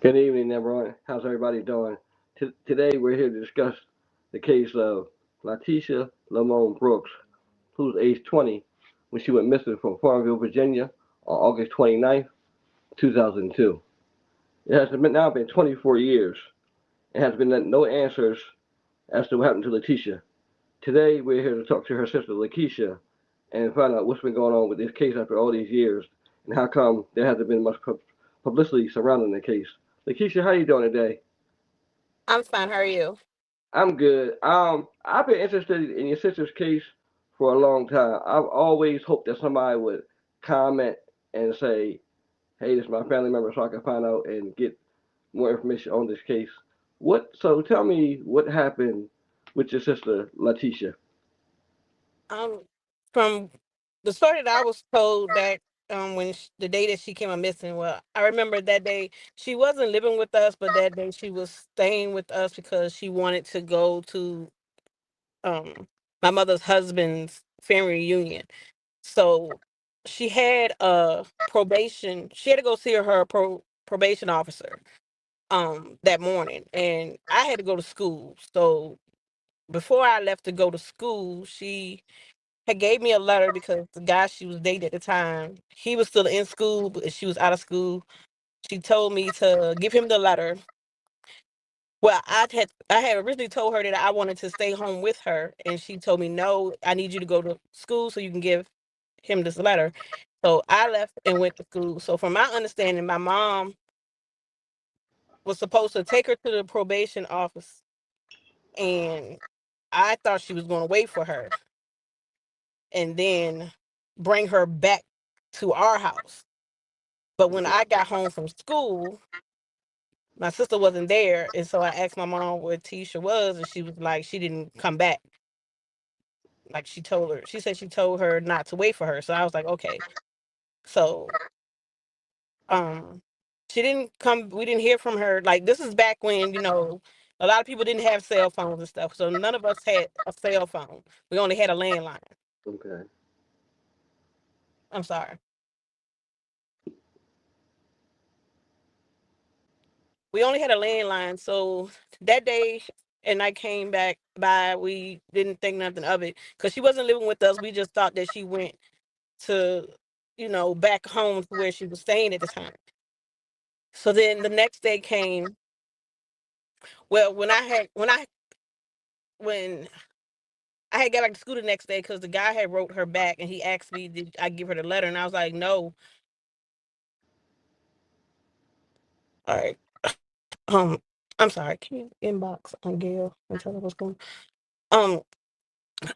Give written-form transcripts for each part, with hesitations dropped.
Good evening, everyone. How's everybody doing? Today, we're here to discuss the case of La'Teasha Lamont Brooks, who was age 20 when she went missing from Farmville, Virginia on August 29th, 2002. It has now been 24 years and has been no answers as to what happened to La'Teasha. Today, we're here to talk to her sister, La'Keisha, and find out what's been going on with this case after all these years and how come there hasn't been much publicity surrounding the case. La'Keisha, how you doing today? I'm fine. How are you? I'm good. I've been interested in your sister's case for a long time. I've always hoped that somebody would comment and say, "Hey, this is my family member," so I can find out and get more information on this case. So tell me what happened with your sister La'Teasha. Um, from the story that I was told that the day that she came up missing, well, I remember that day she wasn't living with us, but that day she was staying with us because she wanted to go to my mother's husband's family reunion. So she had a probation. She had to go see her probation officer that morning, and I had to go to school. So before I left to go to school, she had gave me a letter because the guy she was dating at the time, he was still in school, but she was out of school. She told me to give him the letter. Well, I had originally told her that I wanted to stay home with her, and she told me, "No, I need you to go to school so you can give him this letter." So I left and went to school. So from my understanding, my mom was supposed to take her to the probation office, and I thought she was going to wait for her and then bring her back to our house. But when I got home from school, my sister wasn't there, and so I asked my mom where Tisha was, and she was like, she didn't come back. Like she said she told her not to wait for her. So I was like, okay. So um, she didn't come. We didn't hear from her. Like this is back when a lot of people didn't have cell phones and stuff, so none of us had a cell phone. We only had a landline. Okay. I'm sorry. We only had a landline, so that day, and I came back by, we didn't think nothing of it because she wasn't living with us. We just thought that she went to, back home to where she was staying at the time. So then the next day came. Well, when I had got back to school the next day because the guy had wrote her back and he asked me did I give her the letter, and I was like no. All right. Um, I'm sorry. Can you inbox on Gail and tell her what's going on?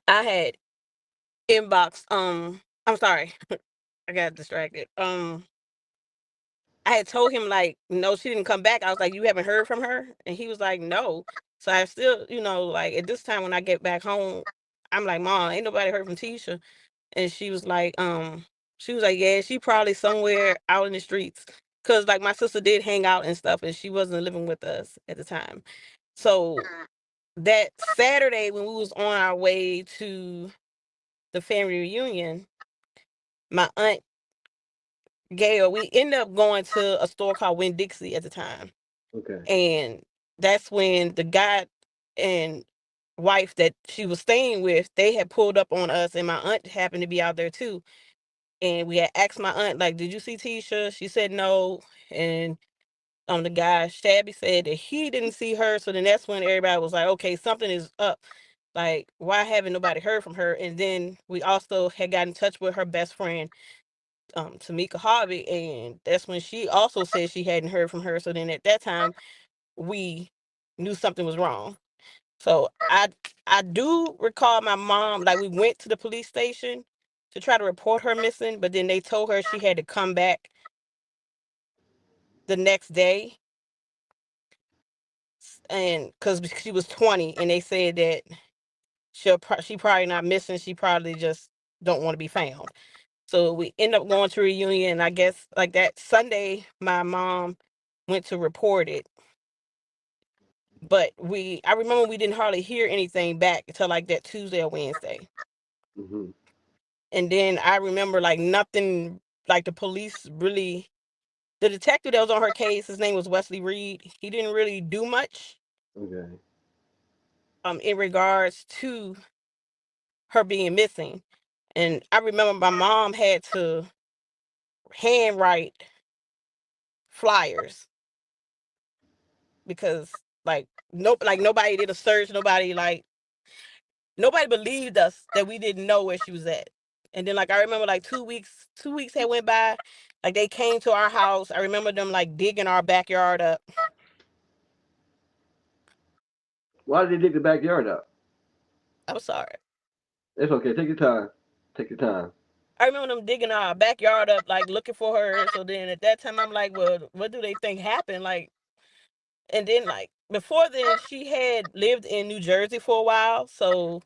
I had inbox. I'm sorry. I got distracted. I had told him like, no, she didn't come back. I was like, you haven't heard from her, and he was like, no. So I still, like at this time when I get back home, I'm like, Mom, ain't nobody heard from Tisha, and she was like, yeah, she probably somewhere out in the streets, cause like my sister did hang out and stuff, and she wasn't living with us at the time. So that Saturday when we was on our way to the family reunion, my aunt Gail, we ended up going to a store called Winn Dixie at the time. Okay. And that's when the guy and wife that she was staying with, they had pulled up on us, and my aunt happened to be out there too. And we had asked my aunt, like, did you see Tisha? She said no. And the guy, Shabby, said that he didn't see her. So then that's when everybody was like, okay, something is up. Like, why haven't nobody heard from her? And then we also had got in touch with her best friend, Tamika Harvey, and that's when she also said she hadn't heard from her. So then at that time, we knew something was wrong. So I do recall my mom, like we went to the police station to try to report her missing, but then they told her she had to come back the next day, and because she was 20, and they said that she probably not missing, she probably just don't want to be found. So we end up going to a reunion. And I guess like that Sunday, my mom went to report it. But I remember we didn't hardly hear anything back until like that Tuesday or Wednesday. Mhm. And then I remember like nothing, like the police really. The detective that was on her case, his name was Wesley Reed. He didn't really do much Okay. in regards to her being missing. And I remember my mom had to handwrite flyers because nobody did a search, nobody believed us that we didn't know where she was at. And then I remember like 2 weeks had went by, like they came to our house. I remember them like digging our backyard up. Why did they dig the backyard up? I'm sorry. It's okay. Take your time. Take your time. I remember them digging our backyard up, like looking for her. So then at that time, I'm like, well, what do they think happened? Like, and then like before then, she had lived in New Jersey for a while. So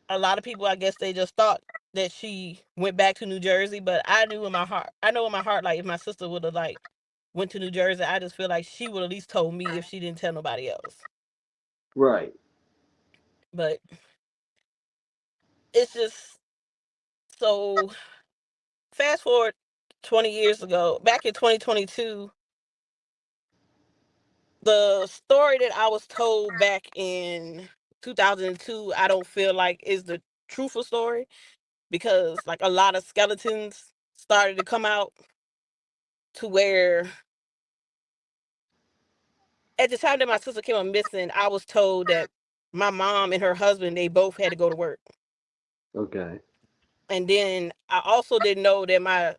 a lot of people, I guess, they just thought that she went back to New Jersey. But I know in my heart, like if my sister would have like went to New Jersey, I just feel like she would at least told me if she didn't tell nobody else. Right. But it's just so fast forward 20 years ago, back in 2022. The story that I was told back in 2002, I don't feel like is the truthful story because like a lot of skeletons started to come out to where at the time that my sister came up missing, I was told that my mom and her husband, they both had to go to work. Okay. And then I also didn't know that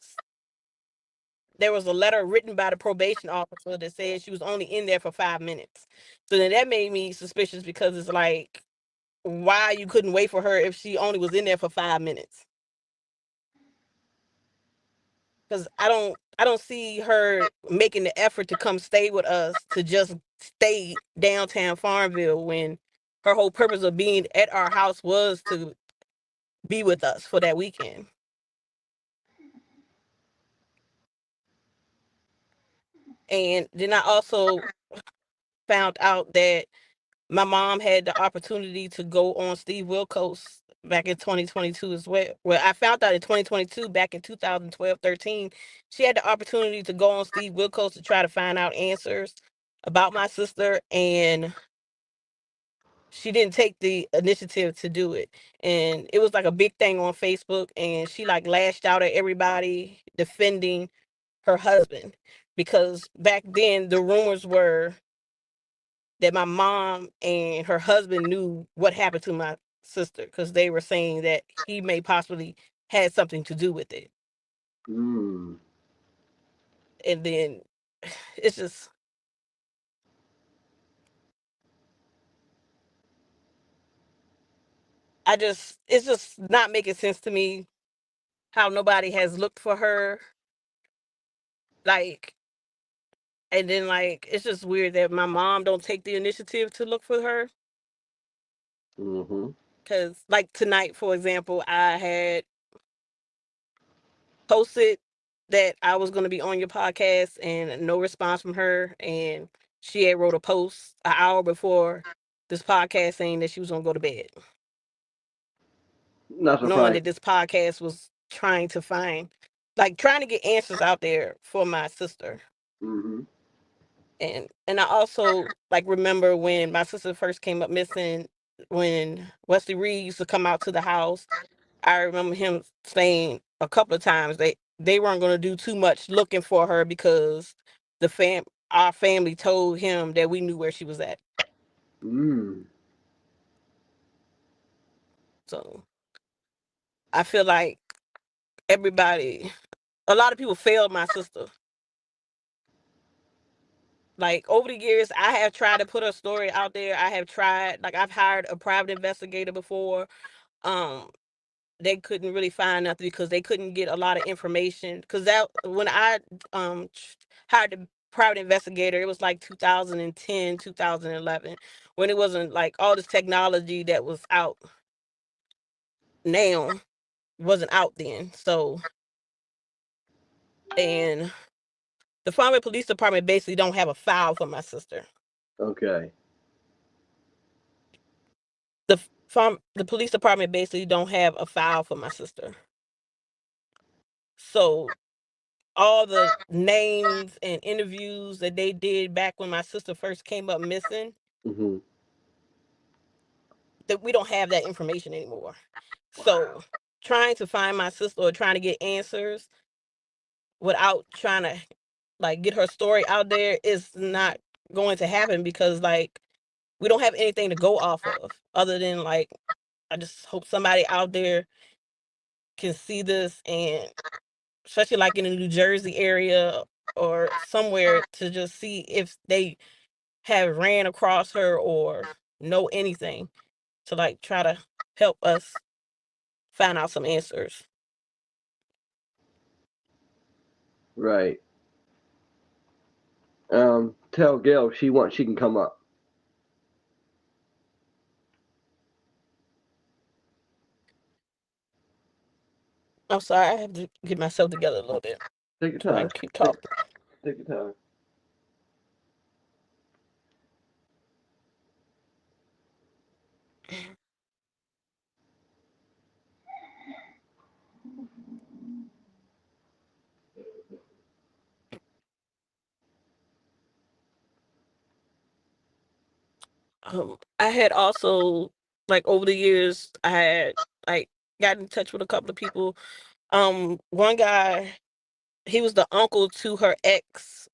there was a letter written by the probation officer that said she was only in there for 5 minutes. So then that made me suspicious because it's like why you couldn't wait for her if she only was in there for 5 minutes. Because I don't see her making the effort to come stay with us to just stay downtown Farmville when her whole purpose of being at our house was to be with us for that weekend. And then I also found out that my mom had the opportunity to go on Steve Wilkos back in 2022 as well. Well, I found out in 2022, back in 2012, 13, she had the opportunity to go on Steve Wilkos to try to find out answers about my sister, and she didn't take the initiative to do it. And it was like a big thing on Facebook, and she like lashed out at everybody defending her husband because back then the rumors were that my mom and her husband knew what happened to my sister because they were saying that he may possibly had something to do with it. Mm. And then it's just it's just not making sense to me how nobody has looked for her. Like and then like it's just weird that my mom don't take the initiative to look for her. Mhm. Cause like tonight, for example, I had posted that I was going to be on your podcast and no response from her. And she had wrote a post an hour before this podcast saying that she was going to go to bed, Not knowing surprised. that this podcast was trying to get answers out there for my sister. Mhm. And I also like remember when my sister first came up missing, when Wesley Reed used to come out to the house. I remember him saying a couple of times they weren't going to do too much looking for her because the fam our family told him that we knew where she was at. Mm. So I feel like everybody, a lot of people failed my sister. Like over the years, I have tried to put her story out there. I have tried, like I've hired a private investigator before. Um, they couldn't really find nothing because they couldn't get a lot of information. Because that when I hired the private investigator, it was like 2010, 2011, when it wasn't like all this technology that was out now wasn't out then. So and the Farmville Police Department basically don't have a file for my sister. Okay. The police department basically don't have a file for my sister. So all the names and interviews that they did back when my sister first came up missing, Mm-hmm. that we don't have that information anymore. Wow. So trying to find my sister or trying to get answers without trying to like get her story out there is not going to happen, because like we don't have anything to go off of other than like I just hope somebody out there can see this, and especially like in the New Jersey area or somewhere, to just see if they have ran across her or know anything, to like try to help us find out some answers. Right. Tell Gail if she wants, she can come up. I'm sorry, I have to get myself together a little bit Take your so I time. can keep Take, talking. take your time. I had also, like over the years, I had like got in touch with a couple of people. One guy, he was the uncle to her ex,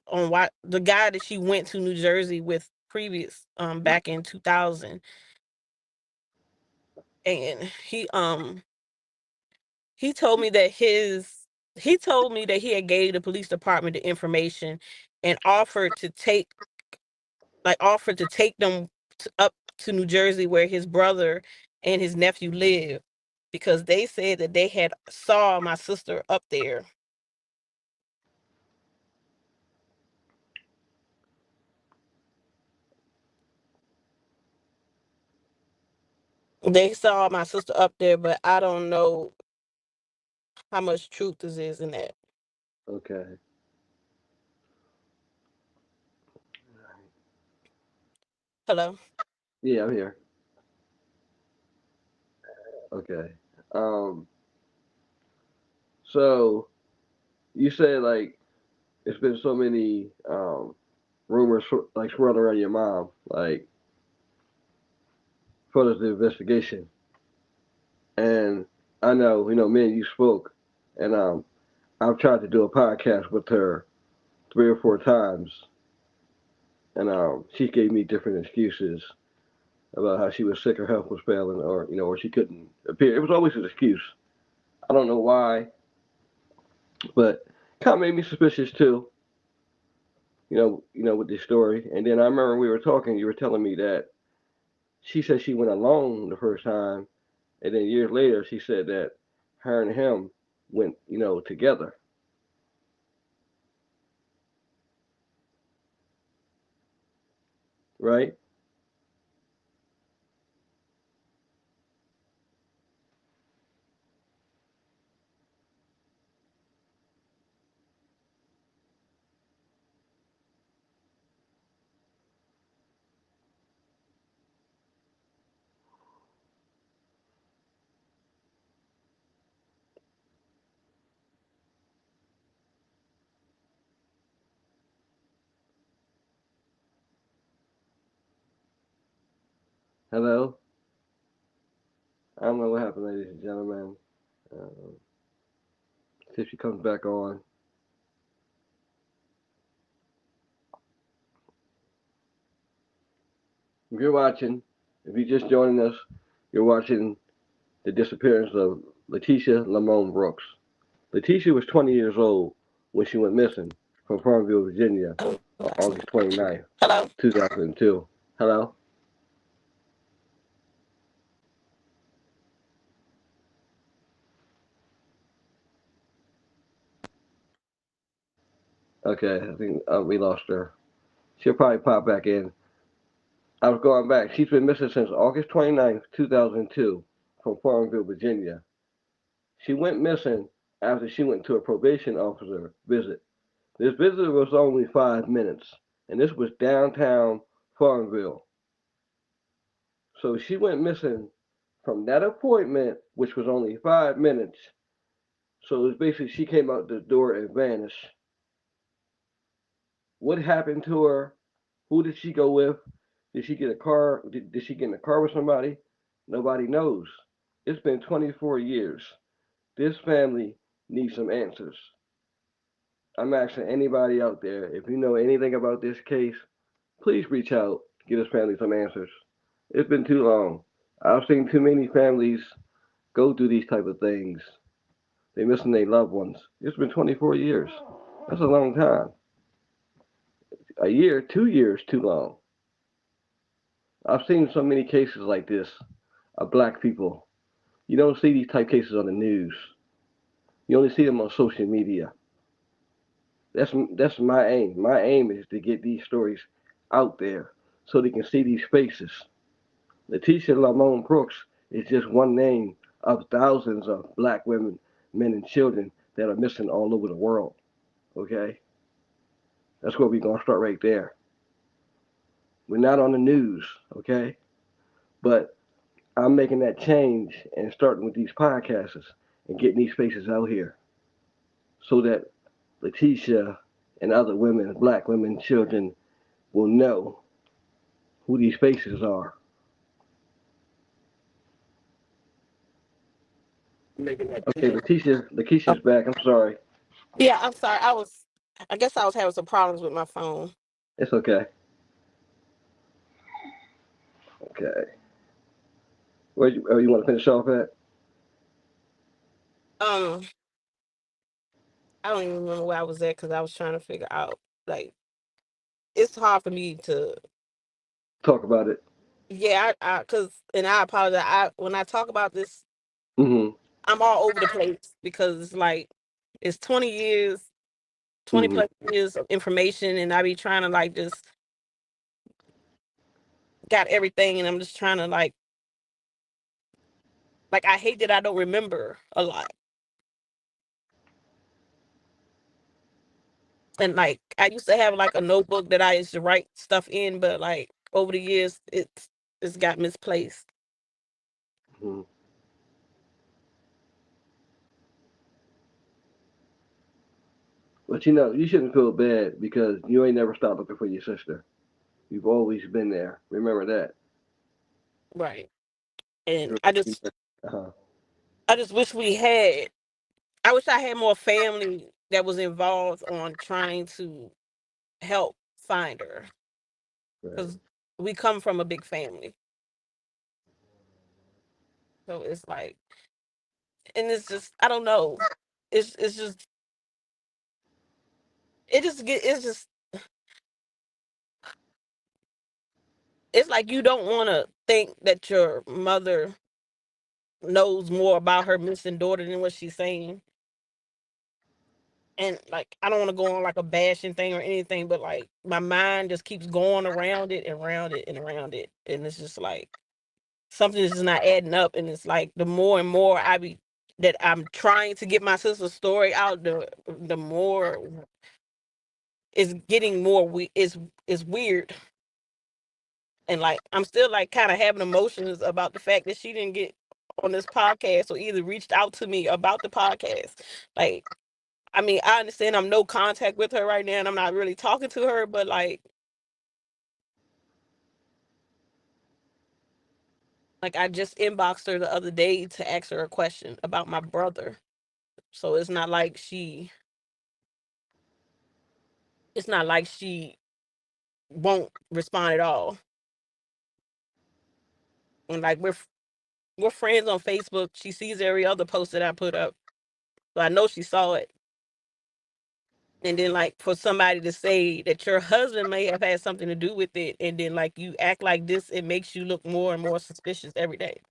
on what the guy that she went to New Jersey with previous back in 2000. And he told me that he had gave the police department the information and offered to take them up to New Jersey where his brother and his nephew live, because they said that they had saw my sister up there. They saw my sister up there, but I don't know how much truth this is in that. Okay. Hello. Yeah, I'm here. Okay. Um, so you said like it's been so many rumors like swirling around your mom, like for the investigation. And I know, me and you spoke, and I've tried to do a podcast with her 3 or 4 times, and she gave me different excuses about how she was sick, her health was failing, or or she couldn't appear. It was always an excuse. I don't know why, but kind of made me suspicious too. With this story. And then I remember we were talking. You were telling me that she said she went alone the first time, and then years later she said that her and him went, together. Right? Hello. I don't know what happened, ladies and gentlemen. Uh, see if she comes back on. If you're watching, if you're just joining us, you're watching the disappearance of La'Teasha Lamont Brooks. La'Teasha was 20 years old when she went missing from Farmville, Virginia, Oh, on got some. August 29th, Hello. 2002. Hello? Okay, I think we lost her. She'll probably pop back in. I was going back. She's been missing since August 29th, 2002, from Farmville, Virginia. She went missing after she went to a probation officer visit. This visit was only 5 minutes, and this was downtown Farmville. So she went missing from that appointment, which was only 5 minutes, So it's basically she came out the door and vanished. What happened to her? Who did she go with? Did she get a car? Did she get in a car with somebody? Nobody knows. It's been 24 years. This family needs some answers. I'm asking anybody out there, if you know anything about this case, please reach out, give this family some answers. It's been too long. I've seen too many families go through these type of things. They're missing their loved ones. It's been 24 years. That's a long time. A year, 2 years, too long. I've seen so many cases like this of black people. You don't see these type cases on the news. You only see them on social media. That's my aim. My aim is to get these stories out there so they can see these faces. La'Teasha Lamont Brooks is just one name of thousands of black women, men, and children that are missing all over the world. Okay, that's where we're gonna start right there. We're not on the news, okay, but I'm making that change and starting with these podcasts and getting these faces out here so that La'Teasha and other women, black women, children will know who these faces are. Okay, La'Keisha's Oh, back. I'm sorry. yeah, I'm sorry. I guess I was having some problems with my phone. It's okay. Okay. You want to finish off at? Um, I don't even remember where I was at because I was trying to figure out, like, it's hard for me to, Talk about it. yeah, cause, and I apologize. When I talk about this, Mm-hmm. I'm all over the place because it's like, it's 20 years, 20 Mm-hmm. plus years of information, and I be trying to, like, just got everything, and I'm just trying to, like, I hate that I don't remember a lot. And like I used to have like a notebook that I used to write stuff in, but like over the years it's got misplaced. Mm-hmm. But you shouldn't feel bad because you ain't never stopped looking for your sister. You've always been there. Remember that. Right. And You're, I you, just uh-huh. I just wish we had I wish I had more family that was involved on trying to help find her Right. because we come from a big family. So it's like, and it's just I don't know. It's just it's just it's like you don't want to think that your mother knows more about her missing daughter than what she's saying. And like I don't want to go on like a bashing thing or anything, but like my mind just keeps going around it and around it and around it. And it's just like something is just not adding up. And it's like the more and more that I'm trying to get my sister's story out, the more it's getting more it's weird. And like I'm still like kind of having emotions about the fact that she didn't get on this podcast or either reached out to me about the podcast. Like I mean, I understand I'm no contact with her right now and I'm not really talking to her, but like I just inboxed her the other day to ask her a question about my brother. So it's not like she won't respond at all. And like we're friends on Facebook. She sees every other post that I put up. So I know she saw it. And then like for somebody to say that your husband may have had something to do with it and then like you act like this, it makes you look more and more suspicious every day.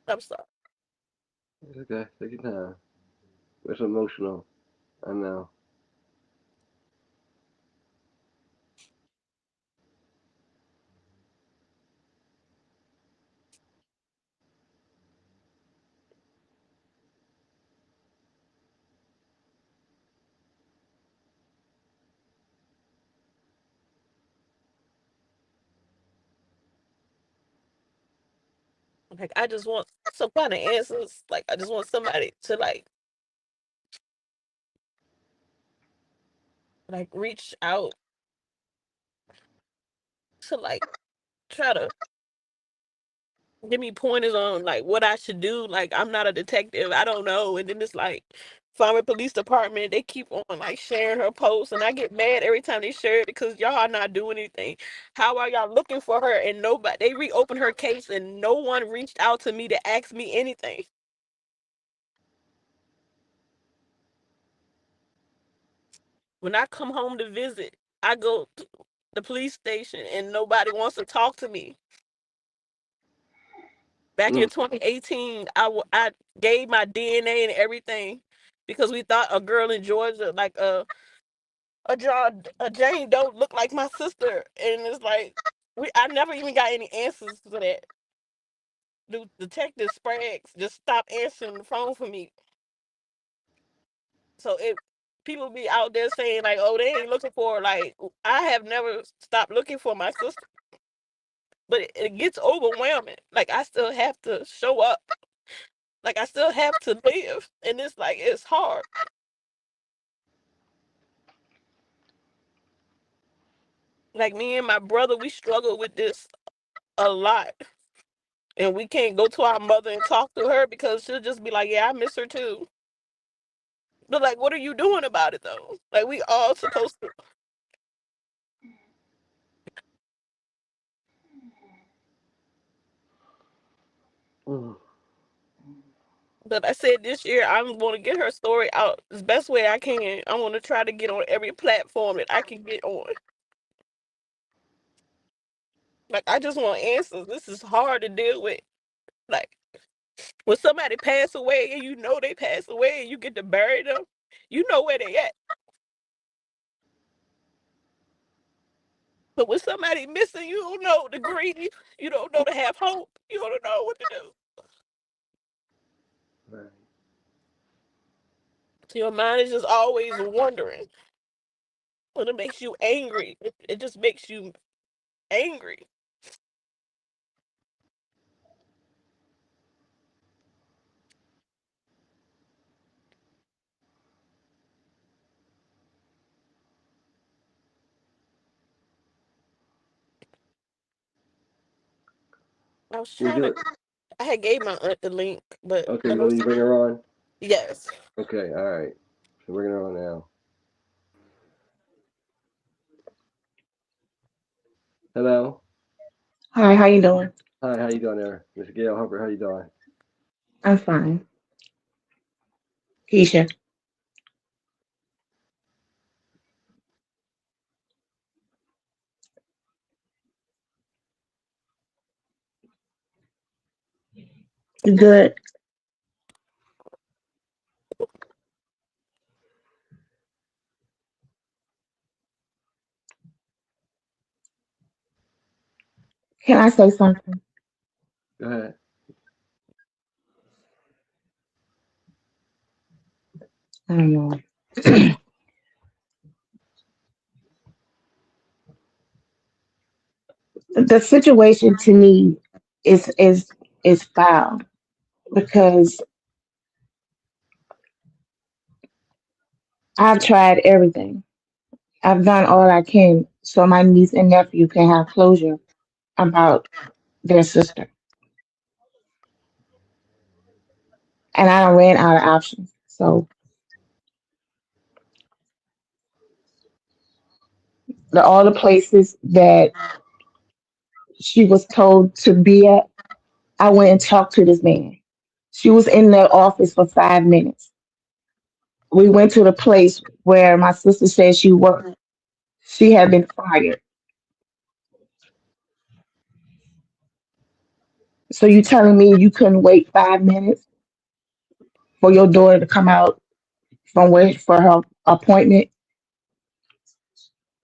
I'm sorry. It's okay. Take your time. It's emotional. I know. Like I just want some kind of answers. Like I just want somebody to like reach out to like try to give me pointers on like what I should do. Like I'm not a detective. I don't know. And then it's like Farmer Police Department, they keep on like sharing her posts and I get mad every time they share it because y'all are not doing anything. How are y'all looking for her and nobody they reopened her case and no one reached out to me to ask me anything. When I come home to visit, I go to the police station and nobody wants to talk to me. Back in Mm. 2018, I gave my DNA and everything because we thought a girl in Georgia, like a Jane, don't look like my sister, and it's like I never even got any answers for that. The detective Spraggs just stopped answering the phone for me. So it people be out there saying like, oh, they ain't looking for her. Like I have never stopped looking for my sister, but it gets overwhelming. Like I still have to show up. Like I still have to live, and it's like it's hard. Like me and my brother, we struggle with this a lot. And we can't go to our mother and talk to her because she'll just be like, yeah, I miss her too. But like, what are you doing about it though? Like we all supposed to. Mm. But I said this year I'm gonna get her story out the best way I can. I wanna try to get on every platform that I can get on. Like I just want answers. This is hard to deal with. Like when somebody pass away and you know they pass away and you get to bury them, you know where they at. But when somebody missing, you don't know to grieve. You don't know to have hope. You don't know what to do. Right. So your mind is just always wondering. When it makes you angry, it just makes you angry. I was Would trying to. you? I had gave my aunt the link, but Okay, I you know. want me to bring her on? Yes. Okay, all right. So bring her on now. Hello. Hi, how you doing? Hi, how you doing there, Miss Gail Hubbard? How you doing? I'm fine. Keisha, you good? Can I say something? Go ahead. I don't know. The situation to me is foul because I've tried everything. I've done all I can so my niece and nephew can have closure about their sister, and I ran out of options. So all the places that she was told to be at, I went and talked to this man. She was in the office for 5 minutes. We went to the place where my sister said she worked. She had been fired. So you telling me you couldn't wait 5 minutes for your daughter to come out from where for her appointment?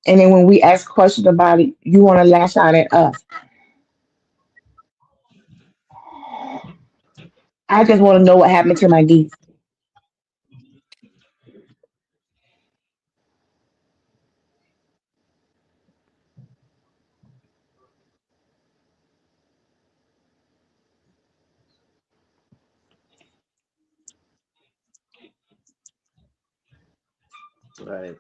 And then when we ask questions about it, you want to lash out at us. I just want to know what happened to my niece. Right.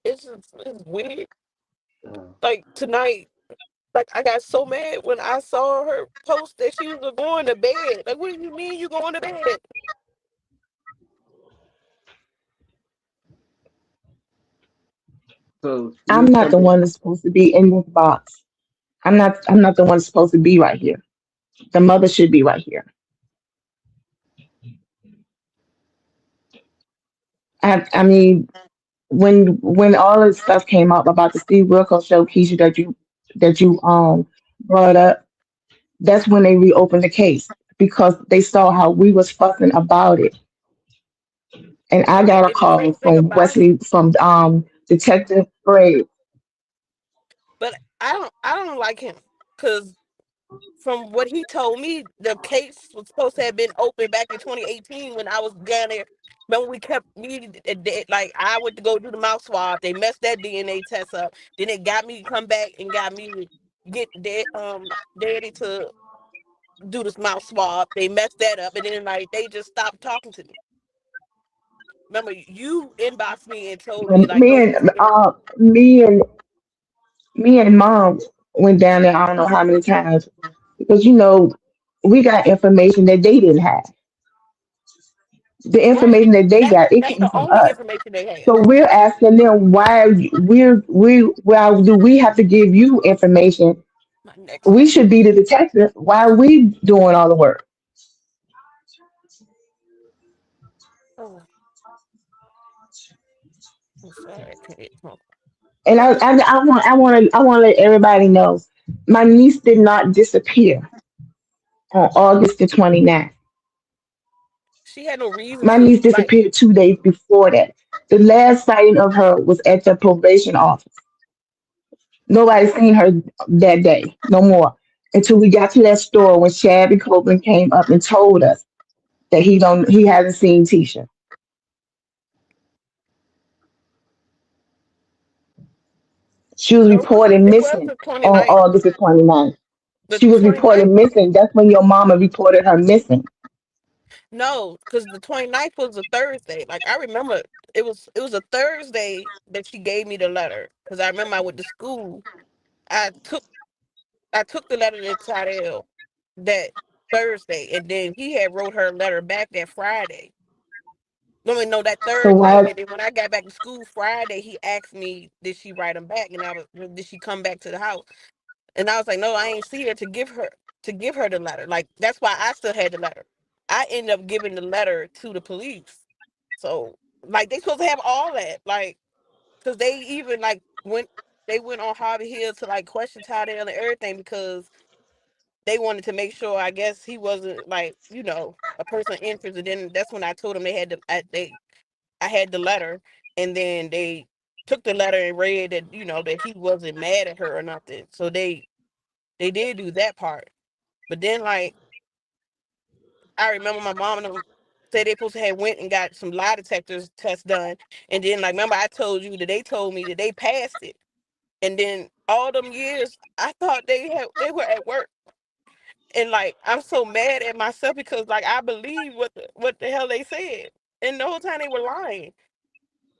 It's weird. Uh, Like tonight, like I got so mad when I saw her post that she was going to bed. Like, what do you mean you going to bed? so I'm you not the one that's supposed to be in this box. I'm not the one that's supposed to be right here. The mother should be right here. I mean, when all this stuff came up about the Steve Wilkos show, Keisha, that you brought up, that's when they reopened the case because they saw how we was fussing about it. And I Right. got a And the call crazy thing from about it, Wesley from Detective Gray. but I don't like him because from what he told me, the case was supposed to have been open back in 2018 when I was down there. Remember, we kept meeting, like, I went to go do the mouth swab. They messed that DNA test up. Then it got me to come back and got me to get daddy to do this mouth swab. They messed that up. And then, like, they just stopped talking to me. Remember, you inboxed me and told me, And like, no, this is me and mom went down there. I don't know how many times because we got information that they didn't have. The right. information that they That's, got, it that's came the from only us. information they had. So we're asking them why do we have to give you information? My neck's We hurt. should be the detective. Why are we doing all the work? Oh, I'm sorry. I can't. Oh, And I want to let everybody know my niece did not disappear on August the 29th. she had no reason My to. niece Like, disappeared 2 days before that. The last sighting of her was at the probation office. Nobody seen her that day, no more. Until we got to that store when Shabby Copeland came up and told us that he hasn't seen Tisha. She was no, reported it was missing the on 29th. August the 29th. The She was reported 29th. missing. That's when your mama reported her missing. No, because the 29th was a Thursday. Like, I remember it was a Thursday that she gave me the letter. Because I remember I went to school. I took I took the letter to Tyrell that Thursday, and then he had wrote her letter back that Friday. No, that So Thursday. why And then when I got back to school Friday, he asked me, did she write him back? And did she come back to the house? And I was like, no, I ain't see her to give her the letter. Like, that's why I still had the letter. I ended up giving the letter to the police. So, like, they supposed to have all that. Like, because they even like went on Harvey Hill to like question Tyrell and everything because they wanted to make sure, I guess, he wasn't like, a person of interest. And then that's when I told them I had the letter, and then they took the letter and read that, that he wasn't mad at her or nothing. So they did do that part. But then, like, I remember my mom and them said they supposed to have went and got some lie detectors test done. And then, like, remember I told you that they told me that they passed it. And then all them years, I thought they were at work. And, like, I'm so mad at myself because, like, I believe what the hell they said. And the whole time they were lying.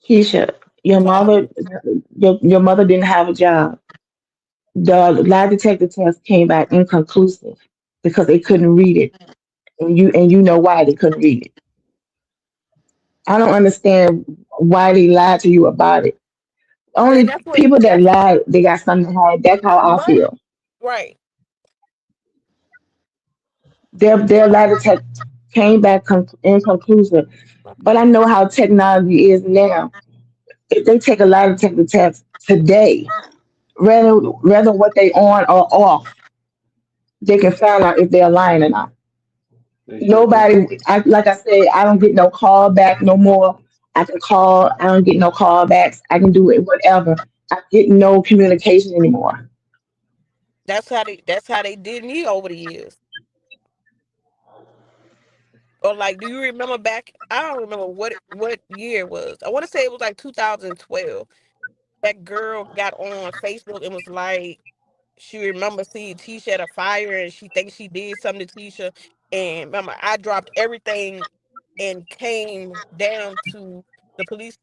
Keisha, your So I'm mother your mother didn't have a job. The lie detector test came back inconclusive because they couldn't read it. And you know why they couldn't read it. I don't understand why they lied to you about it. and Only that's what people that that's lie, they got something to hide. That's how I but feel. right. Their lie detector came back inconclusive. But I know how technology is now. If they take a lie detector test today, rather what they on or off, they can find out if they're lying or not. they sure can. Like I said, I don't get no call back no more. I can call, I don't get no call backs. I can do it, whatever. I get no communication anymore. That's how they did me over the years. Or like, do you remember back? I don't remember what year it was. I want to say it was like 2012. That girl got on Facebook and was like, she remembers seeing Tisha at a fire and she thinks she did something to Tisha. And remember, I dropped everything and came down to the police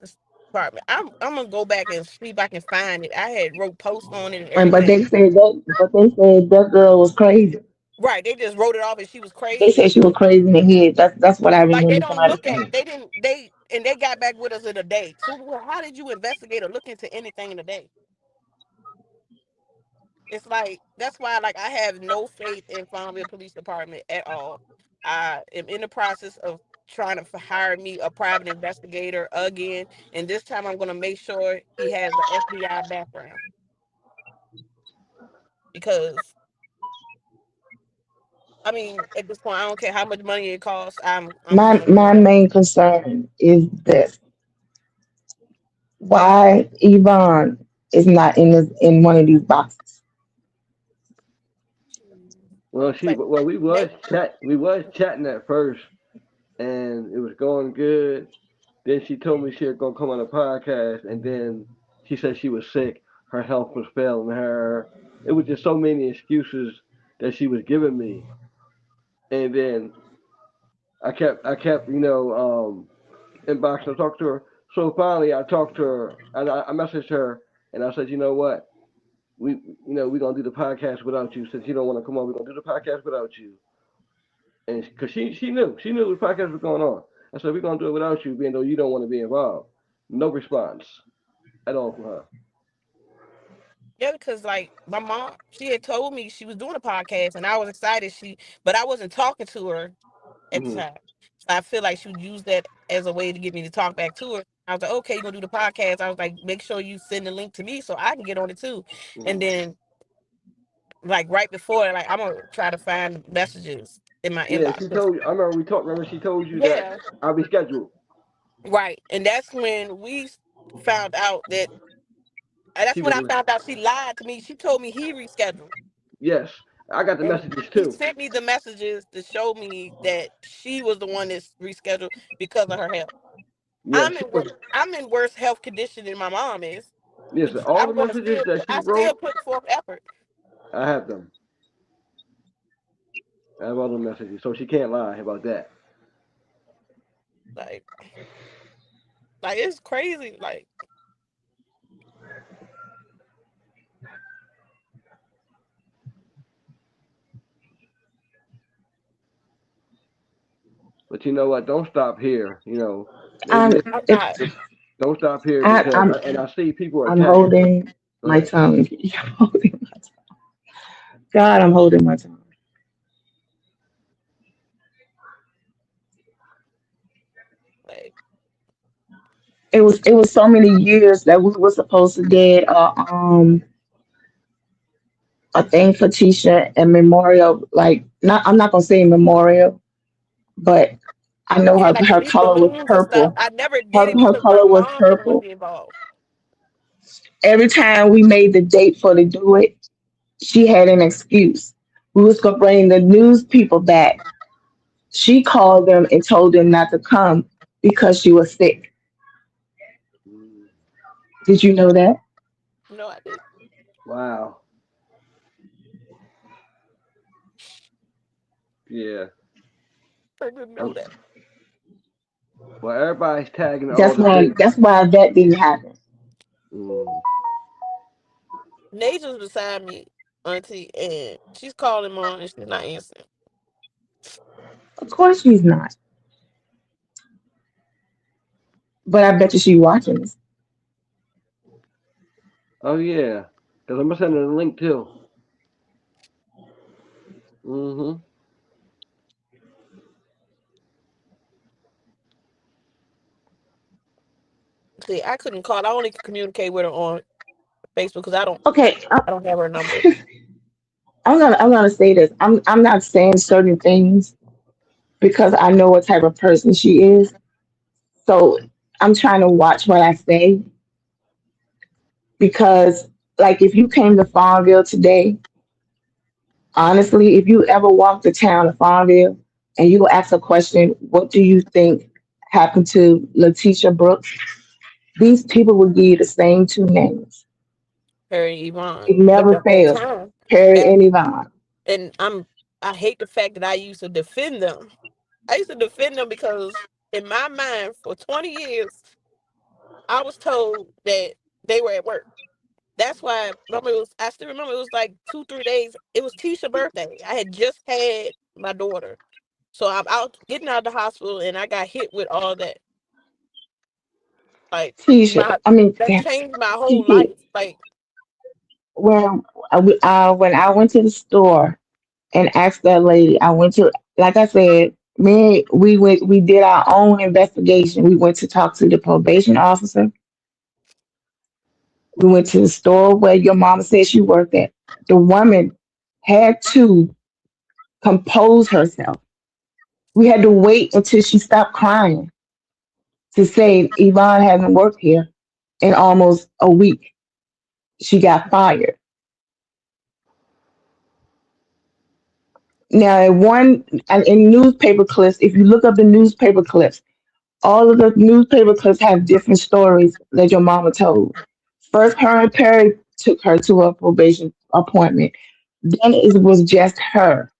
department. I'm gonna go back and see if I can find it. I had wrote posts on it and And everything. but they said that girl was crazy. Right, they just wrote it off and she was They crazy. said she was crazy in the head. That's what I Like they remember don't somebody look at saying. they didn't they and they got back with us in a day. So well, how did you investigate or look into anything in a day? It's like that's why like I have no faith in Farmville Police Department at all. I am in the process of trying to hire me a private investigator again, and this time I'm going to make sure he has the FBI background because I mean at this point I don't care how much money it costs. I'm My trying to get my it done. main concern is this: why Yvonne is not in one of these boxes. Well, Like they we was chatting at first, and it was going good. Then she told me she was gonna come on a podcast, and then she said she was sick. Her health was failing her. It was just so many excuses that she was giving me, and then I kept, inboxing to talk to her. So finally, I talked to her, and I messaged her, and I said, you know what, we're gonna do the podcast without you. Since you don't want to come on, we're gonna do the podcast without you. And because she knew the podcast was going on. I said, we're gonna do it without you, being though you don't want to be involved. No response at all from her. Yeah, because like my mom, she had told me she was doing a podcast, and I was excited. But I wasn't talking to her at the Hmm. time. So I feel like she would use that as a way to get me to talk back to her. I was like, okay, you're gonna do the podcast. I was like, make sure you send the link to me so I can get on it too. And Hmm. then like right before, like I'm gonna try to find messages in my Yeah, inbox. she told you. I remember we talked. Remember she told you that Yeah, I'll be scheduled. right. And that's when we found out that. And She that's when was. I found out she lied to me. She told me he rescheduled. Yes, I got the And messages he too. sent me the messages to show me that she was the one that's rescheduled because of her health. Yeah, she was. I'm in worse health condition than my mom is. Yes, But all the I'm gonna messages still that she I wrote, still put forth effort. I have them. I have all the messages, so she can't lie about that. Like like it's crazy. Like But you know what? Don't stop here. Maybe I'm this. I'm if not Don't stop here I, because I'm and I see people are I'm attacking. holding Go my ahead. tongue. I'm holding my tongue. God, I'm holding my tongue. like It was so many years that we were supposed to get a thing for Tisha and memorial. Like not I'm not gonna say memorial, but I know yeah, like at her least the color was moons and stuff. purple. I never did it Her because my color was mom didn't want to purple. be involved. Every time we made the date for to do it, she had an excuse. We was gonna bring the news people back. She called them and told them not to come because she was sick. Mm. Did you know that? No, I didn't. Wow. Yeah. I didn't know Um, that. well, everybody's tagging all That's the why dates. that's why that didn't happen. Mm. Nature's beside me, Auntie, and she's calling mom and she's not answering. Of course she's not. But I bet you she's watching this. Oh yeah, because I'm gonna send her the link too. Hmm. See, I couldn't call. I only could communicate with her on Facebook because Okay, I don't have her number. I'm gonna say this. I'm not saying certain things because I know what type of person she is. So I'm trying to watch what I say because like if you came to Farmville today, honestly, if you ever walked the town of Farmville, and you will ask a question, what do you think happened to La'Teasha Brooks? These people will give you the same two names. Harry It Yvonne. But never the whole fails. time, Perry back and Yvonne. and I hate the fact that I used to defend them. I used to defend them because in my mind for 20 years I was told that they were at work. That's why remember it was I still remember it was like 2, 3 days. It was Tisha's birthday. I had just had my daughter. So I'm out getting out of the hospital and I got hit with all that. Like Tisha, my I mean, that changed my whole TT, life. Like when when I went to the store and asked that lady, I went to, like I said, we did our own investigation. We went to talk to the probation officer. We went to the store where your mama said she worked at. The woman had to compose herself. We had to wait until she stopped crying to say Yvonne hasn't worked here in almost a week. She got fired. Now, in newspaper clips, if you look up the newspaper clips, all of the newspaper clips have different stories that your mama told. First, her and Perry took her to a probation appointment. Then it was just her.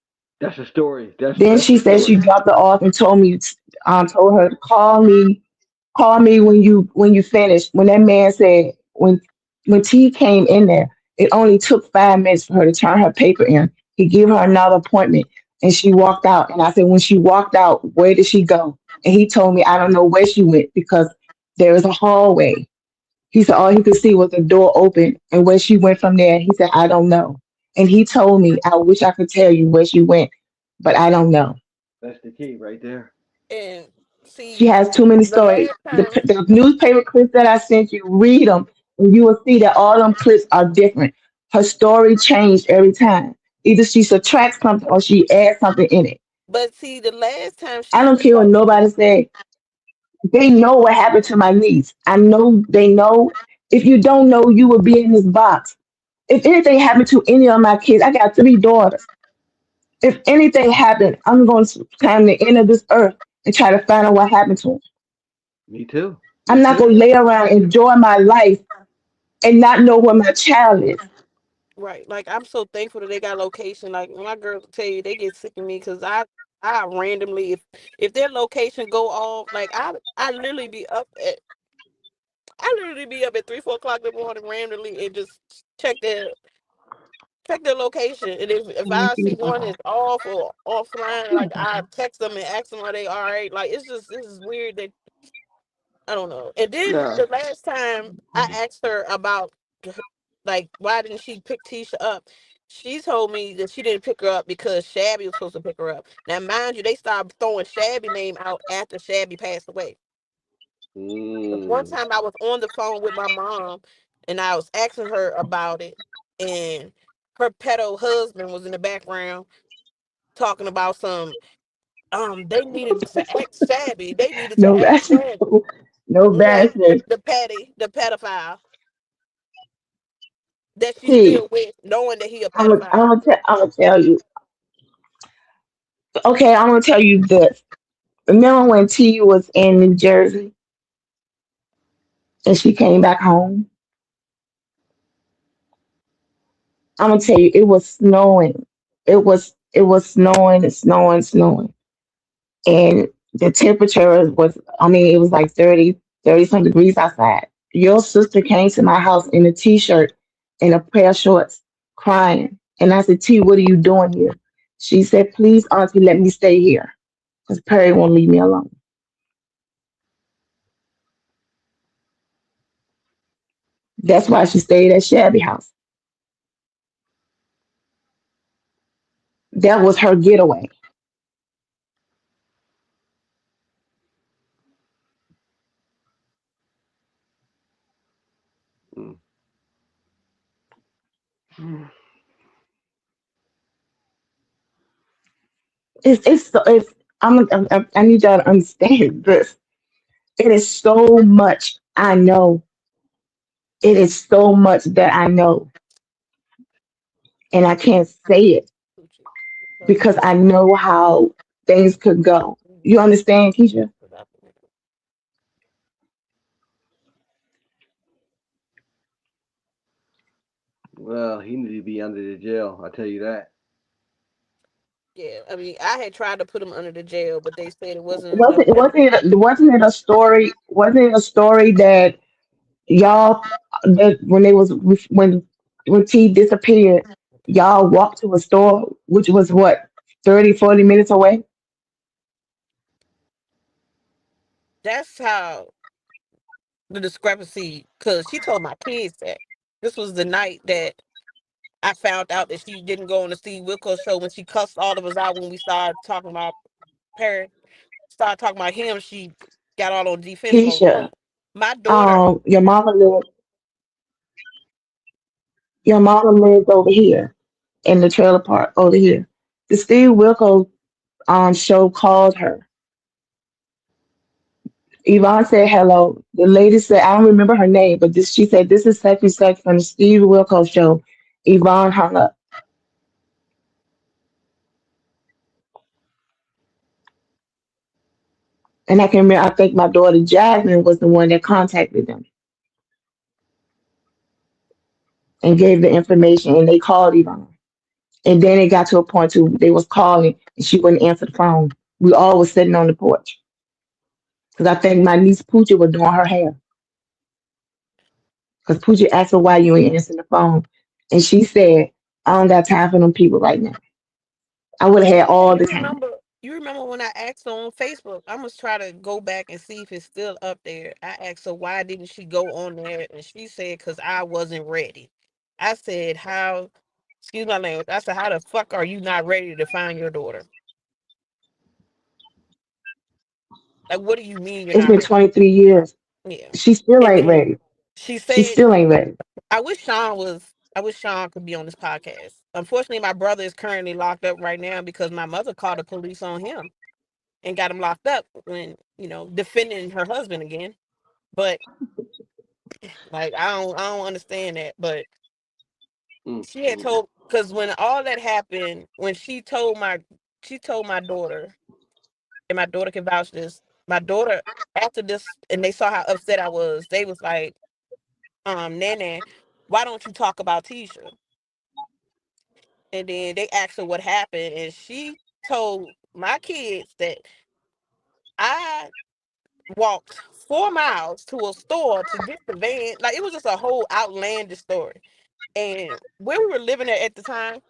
That's the story. Then That's she the said she story. dropped her off and told her to call me when you finish. When that man said when T came in there, it only took 5 minutes for her to turn her paper in. He gave her another appointment, and she walked out. And I said, when she walked out, where did she go? And he told me I don't know where she went because there was a hallway. He said all he could see was the door open, and where she went from there, he said I don't know. And he told me I wish I could tell you where she went, but I don't know. That's the key right there. and She see has too many the stories. last time The newspaper clips that I sent you, read them, and you will see that all them clips are different. Her story changed every time. Either she subtracts something or she adds something in it. but see the last time I she don't care what talked to nobody me. say. They know what happened to my niece. I know they know. If you don't know, you will be in this box. If anything happened to any of my kids, I got 3 daughters. If anything happened, I'm going to climb the end of this earth and try to find out what happened to them. Me too. I'm Me not too. going to lay around and enjoy my life and not know where my child is. Right. Like I'm so thankful that they got location. Like my girls tell you they get sick of me because I randomly if their location go off, like I literally be up at I literally be up at 3, 4 o'clock in the morning randomly and just check their location. And if I see one is off or offline, like I text them and ask them are they all right. Like it's just this is weird that I don't know. And then Nah. the last time I asked her about like why didn't she pick Tisha up? She told me that she didn't pick her up because Shabby was supposed to pick her up. Now, mind you, they started throwing Shabby name out after Shabby passed away. One Mm. time I was on the phone with my mom and I was asking her about it, and her pedo husband was in the background talking about some they needed to ask Shabby. They needed to No ask bashing. Shabby. No Yeah, bashing. the pedophile that she's See, still with, knowing that he a pedophile. I'm gonna tell you. Okay, I'm gonna tell you this. Remember when T was in New Jersey and she came back home? I'm gonna tell you, it was snowing. It was snowing, snowing, snowing, and the temperature was. I mean, it was like 30 some degrees outside. Your sister came to my house in a t-shirt and a pair of shorts, crying. And I said, T, what are you doing here? She said, please, Auntie, let me stay here because Perry won't leave me alone. That's why she stayed at Shabby House. That was her getaway. Mm. Mm. It's I need y'all to understand this. It is so much I know. It is so much that I know, and I can't say it Coochie. So, because I know how. things could go. You understand, Keisha? Well, he need to be under the jail. I tell you that. Yeah, I mean, I had tried to put him under the jail, but they said it wasn't enough Wasn't it wasn't evidence. it wasn't it a story? Wasn't it a story that y'all that when T disappeared, y'all walked to a store which was what 30, 40 minutes away? That's how the discrepancy, because she told my kids that this was the night that I found out that she didn't go on the Steve Wilkos show when she cussed all of us out when we started talking about Perry, started talking about him. She got all on defense mode. Keisha, My daughter, your mama lives over here in the trailer park over here. The Steve Wilkos show called her. Yvonne said hello. The lady said, I don't remember her name, but she said, this is such and such from the Steve Wilkos show. Yvonne hung up. And I can remember, I think my daughter Jasmine was the one that contacted them and gave the information, and they called Yvonne. And then it got to a point too, they was calling, and she wouldn't answer the phone. We all was sitting on the porch. Because I think my niece Pooja was doing her hair. Because Pooja asked her why you ain't answering the phone. And she said, I don't got time for them people right now. I would have had yeah, all you the time. remember, you remember when I asked her on Facebook, I must try to go back and see if it's still up there. I asked her why didn't she go on there, and she said because I wasn't ready. I said, how, excuse my language, I said, how the fuck are you not ready to find your daughter? Like, what do you mean you're It's not been ready? 23 years. Yeah. She still And ain't then ready. she She said, still ain't ready. I wish Sean could be on this podcast. Unfortunately, my brother is currently locked up right now because my mother called the police on him and got him locked up when, defending her husband again. But like I don't understand that. But Mm, she had mm. told, because when all that happened, when she told my daughter, and my daughter can vouch this, my daughter, after this, and they saw how upset I was, they was like, Nana, why don't you talk about Tisha? And then they asked her what happened, and she told my kids that I walked 4 miles to a store to get the van. Like, it was just a whole outlandish story. And where we were living at the time,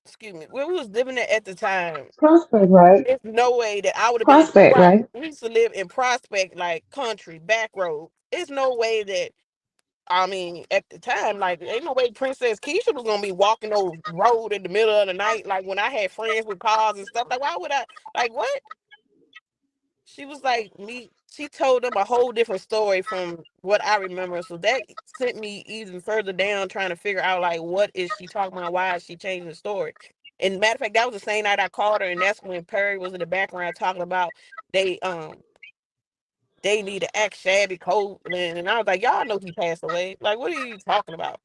excuse me, where we was living at the time, Prospect, right? there's no way that I would have been Prospect, right. right? We used to live in Prospect, like country, back road. There's no way that, I mean, at the time, like, ain't no way Princess Keisha was gonna be walking over road in the middle of the night. Like, when I had friends with cars and stuff, like, why would I? Like, what? She was like me. She told them a whole different story from what I remember. So that sent me even further down, trying to figure out, like, what is she talking about? Why is she changing the story? And matter of fact, that was the same night I called her, and that's when Perry was in the background talking about they um they need to act shabby cold, and I was like, y'all know he passed away. Like, what are you talking about?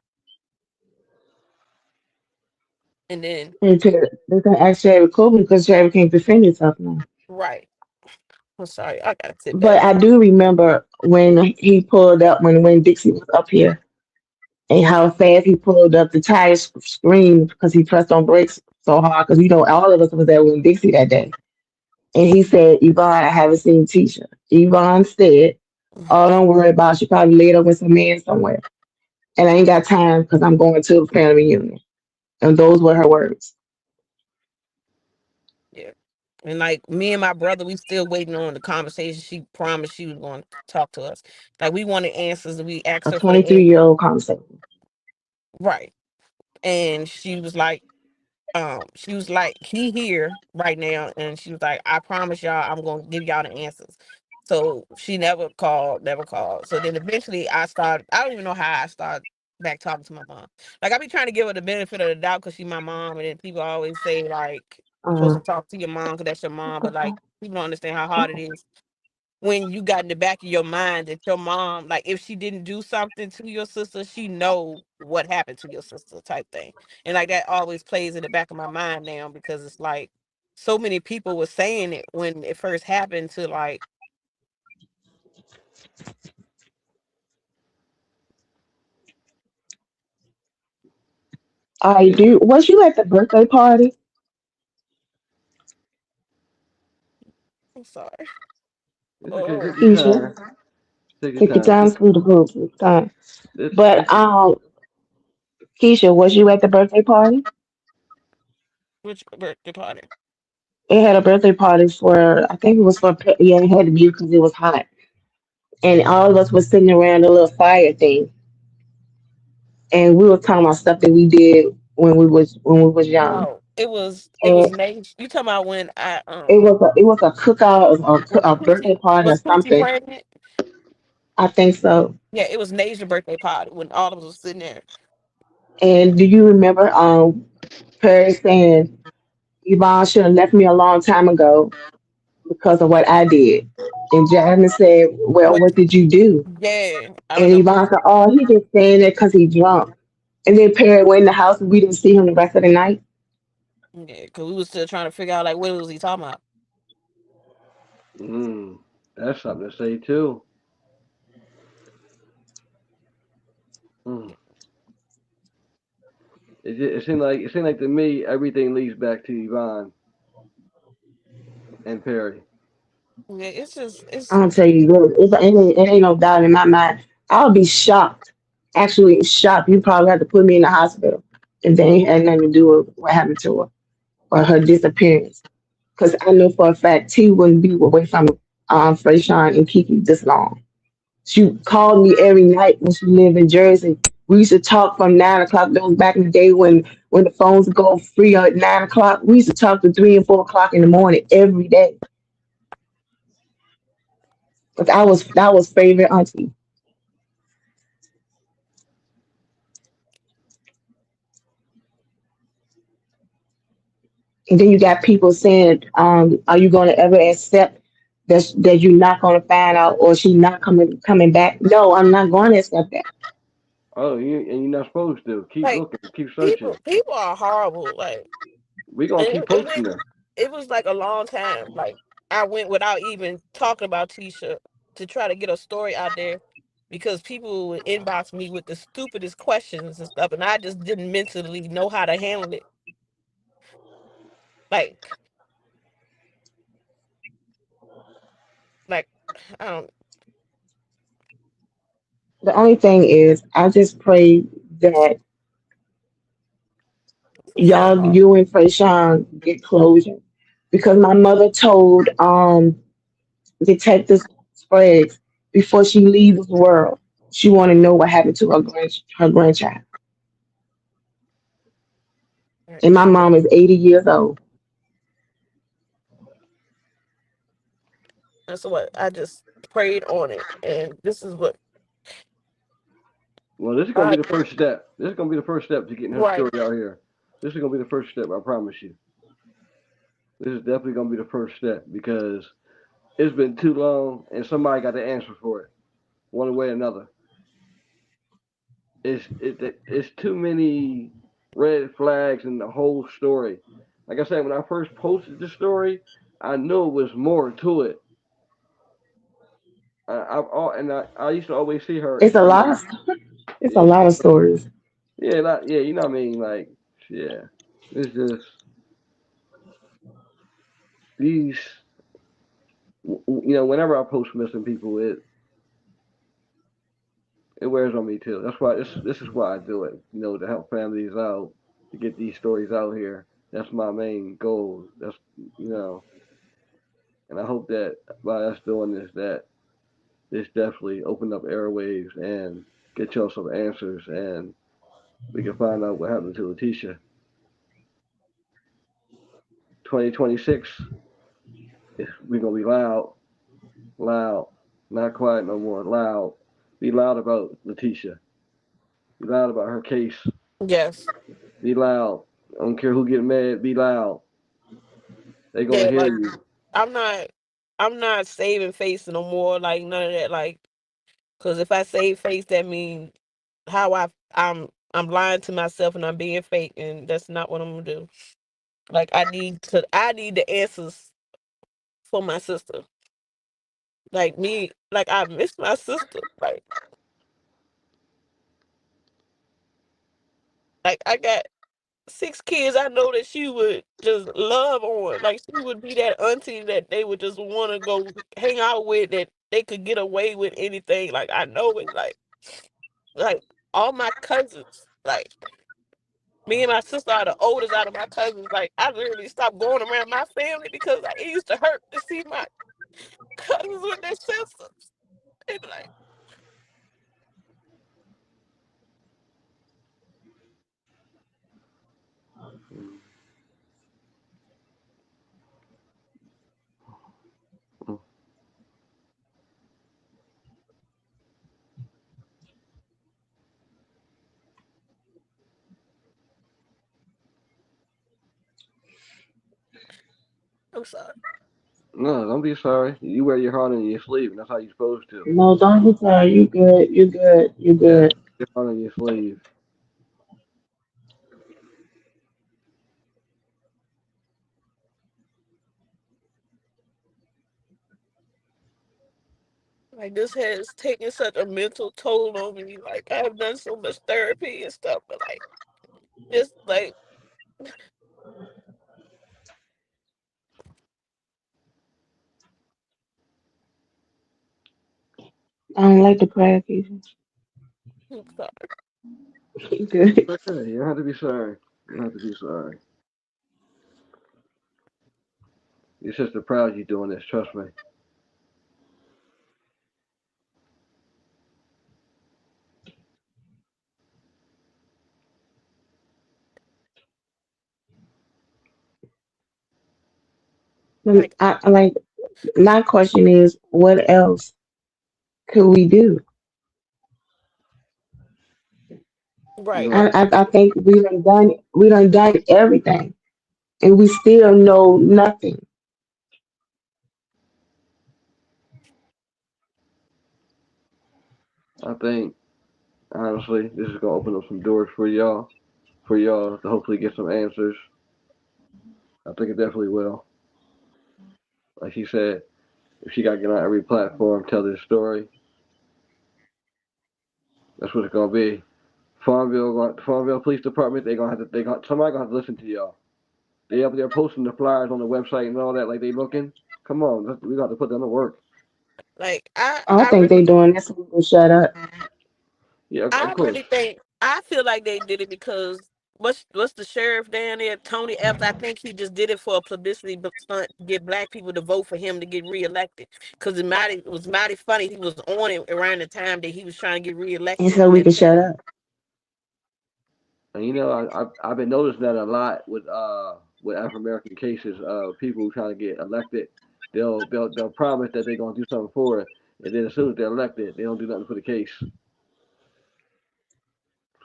And then, They can ask Sherry Coben because Sherry can't defend herself now. right, I'm sorry, I gotta sit back. But I do remember when he pulled up when Dixie was up here and how fast he pulled up. The tires screamed because he pressed on brakes so hard because all of us was there with Dixie that day. And he said, Yvonne, I haven't seen Tisha. Yvonne said, oh, don't worry about it. She probably laid up with some man somewhere. And I ain't got time because I'm going to a family reunion. And those were her words. Yeah. And like me and my brother, we still waiting on the conversation. She promised she was going to talk to us. Like, we wanted answers, and we asked A her for the 23-year-old conversation. right. And she was like, he here right now, and she was like, I promise y'all I'm gonna give y'all the answers. So she never called, never called. So then eventually I don't even know how I started back talking to my mom. Like, I be trying to give her the benefit of the doubt because she my mom, and then people always say, like, you're supposed Uh, to talk to your mom because that's your mom, but like, people don't understand how hard it is when you got in the back of your mind that your mom, like, if she didn't do something to your sister, she know what happened to your sister, type thing. And like, that always plays in the back of my mind now, because it's like, so many people were saying it when it first happened to like, I Yeah. do. Was you at the birthday party? I'm sorry. It's okay. Oh, Take your Keisha, time. Take your take your time. time through the group. Time. But This Keisha, was you at the birthday party? which birthday party? It had a birthday party for, I think it was for, yeah, it had to be because it was hot. And all of us was sitting around the little fire thing. And we were talking about stuff that we did when we was young. Oh, it was And Nate. You talking about when I it was a cookout, was a Poochie birthday party or was Poochie something. pregnant? I think so. Yeah, it was Nate's birthday party when all of us was sitting there. And do you remember Perry saying Yvonne should have left me a long time ago because of what I did? And Jasmine said, well, What? what did you do? Yeah, I And remember. Yvonne said, oh, he just saying that because he drunk. And then Perry went in the house and we didn't see him the rest of the night. Yeah, because we was still trying to figure out like what was he talking about. mm, that's something to say too. Mm. It seemed like to me everything leads back to Yvonne and Perry. Yeah, it's I'll tell you, look, it ain't no doubt in my mind. I would be shocked, actually shocked. You probably had to put me in the hospital if they ain't had nothing to do with what happened to her or her disappearance. Because I know for a fact T wouldn't be away from Fayshawn and Kiki this long. She called me every night when she lived in Jersey. We used to talk from 9 o'clock. That was back in the day when the phones go free at 9 o'clock. We used to talk to 3 and 4 o'clock in the morning every day. Cause that was favorite auntie. And then you got people saying, "Are you going to ever accept that you're not going to find out, or she's not coming back?" No, I'm not going to accept that. Oh, you're not supposed to. Keep like looking. Keep searching. people are horrible. Like, We gonna and keep it posting went. them. It was like a long time. Like I went without even talking about Tisha to try to get a story out there because people would inbox me with the stupidest questions and stuff, and I just didn't mentally know how to handle it. Like, like I don't. The only thing is, I just pray that So y'all, hard. you and Fayshawn get closure, because my mother told Detective Sprague before she leaves this world, she want to know what happened to her grandchild. And my mom is 80 years old. That's what I just prayed on it, and this is what Well, this is gonna be I the first step. This is gonna be the first step to getting her right. story out here. This is gonna be the first step. I promise you. This is definitely gonna be the first step because it's been too long, and somebody got the answer for it, one way or another. It's too many red flags in the whole story. Like I said, when I first posted the story, I knew it was more to it. I used to always see her, It's a lot of it's a yeah, lot of stories. yeah, yeah, you know what I mean, like, yeah, it's just these, whenever I post missing people, it wears on me too. That's why this is why I do it, to help families out, to get these stories out here. That's my main goal. That's you know, and I hope that by us doing this, that this definitely open up airwaves and get y'all some answers, and we can find out what happened to La'Teasha. 2026, we're gonna be loud, loud, not quiet no more, loud. Be loud about La'Teasha. Be loud about her case. Yes, Be loud. I don't care who get mad. Be loud. They gonna yeah. hear Like you. I'm not, I'm not saving face no more. Like none of that. Like, because if I save face, that means how I'm lying to myself and I'm being fake, and that's not what I'm gonna do. Like I need the answers for my sister. Like me, like I miss my sister. Like I got 6 kids. I know that she would just love on. Like she would be that auntie that they would just want to go hang out with. That they could get away with anything. Like I know it. Like all my cousins. Like me and my sister are the oldest out of my cousins. Like I literally stopped going around my family because like it used to hurt to see my cousins with their sisters. And like Mm. I'm sorry. No, don't be sorry. You wear your heart on your sleeve, and that's how you're supposed to. No, don't be sorry. You good. You good. You Yeah, good. your heart on your sleeve. Like this has taken such a mental toll on me. Like I have done so much therapy and stuff, but like just like I don't like the cry occasion. I'm sorry. You good. Okay, you don't have to be sorry. You don't have to be sorry. Your sister proud of you doing this. Trust me. Like I like my question is, what else could we do? You right. know, I think we done done everything, and we still know nothing. I think honestly, this is gonna open up some doors for y'all to hopefully get some answers. I think it definitely will. Like she said, if she got to get on every platform, tell this story, that's what it's gonna be. Farmville Police Department, somebody gonna have to listen to y'all. They up there posting the flyers on the website and all that, like they looking. Come on, we got to put them to work. Like I think they doing this so we can shut up. Yeah, of I course. really think I feel like they did it because what's the sheriff down there, Tony Epps? I think he just did it for a publicity stunt to get black people to vote for him to get reelected. Because it was mighty funny. He was on it around the time that he was trying to get And reelected, so we and can shut up. And you know, I've been noticing that a lot with African American cases. People who trying to get elected, they'll promise that they're gonna do something for it, and then as soon as they're elected, they don't do nothing for the case.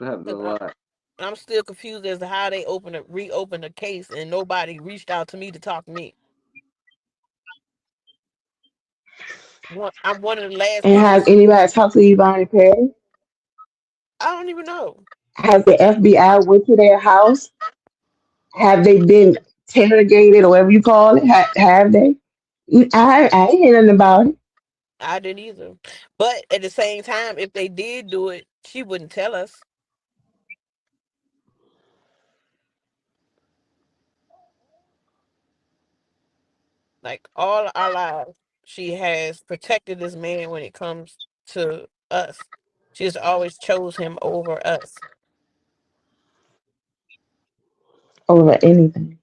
That happens a 'cause lot. I'm still confused as to how they reopened the case and nobody reached out to me to talk to me. I'm one of the last And people. has anybody talked to Yvonne Perry? I don't even know. Has the FBI went to their house? Have they been interrogated or whatever you call it? Have they? I ain't hear nothing about it. I didn't either. But at the same time, if they did do it, she wouldn't tell us. Like all our lives, she has protected this man when it comes to us. She has always chose him over us. Over anything.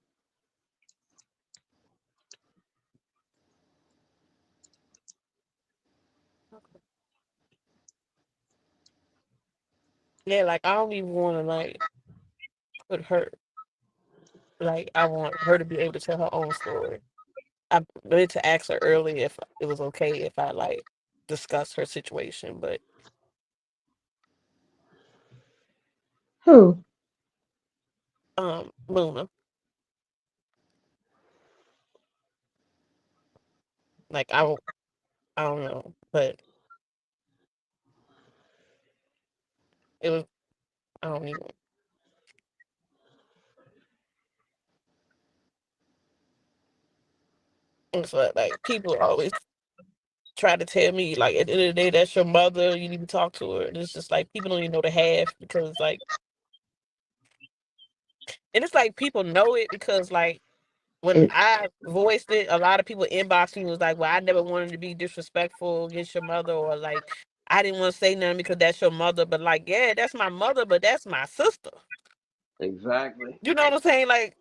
Yeah, like I don't even want to like put her. Like I want her to be able to tell her own story. I meant to ask her earlier if it was okay if I like discuss her situation, but Who? Luna, like I don't know, but it was, I don't even. It's like people always try to tell me like at the end of the day that's your mother. You need to talk to her. And it's just like people don't even know the half because like, and it's like people know it because like when It, I voiced it, a lot of people inboxed me was like, "Well, I never wanted to be disrespectful against your mother," or like, "I didn't want to say nothing because that's your mother." But like, yeah, that's my mother, but that's my sister. Exactly. You know what I'm saying? Like,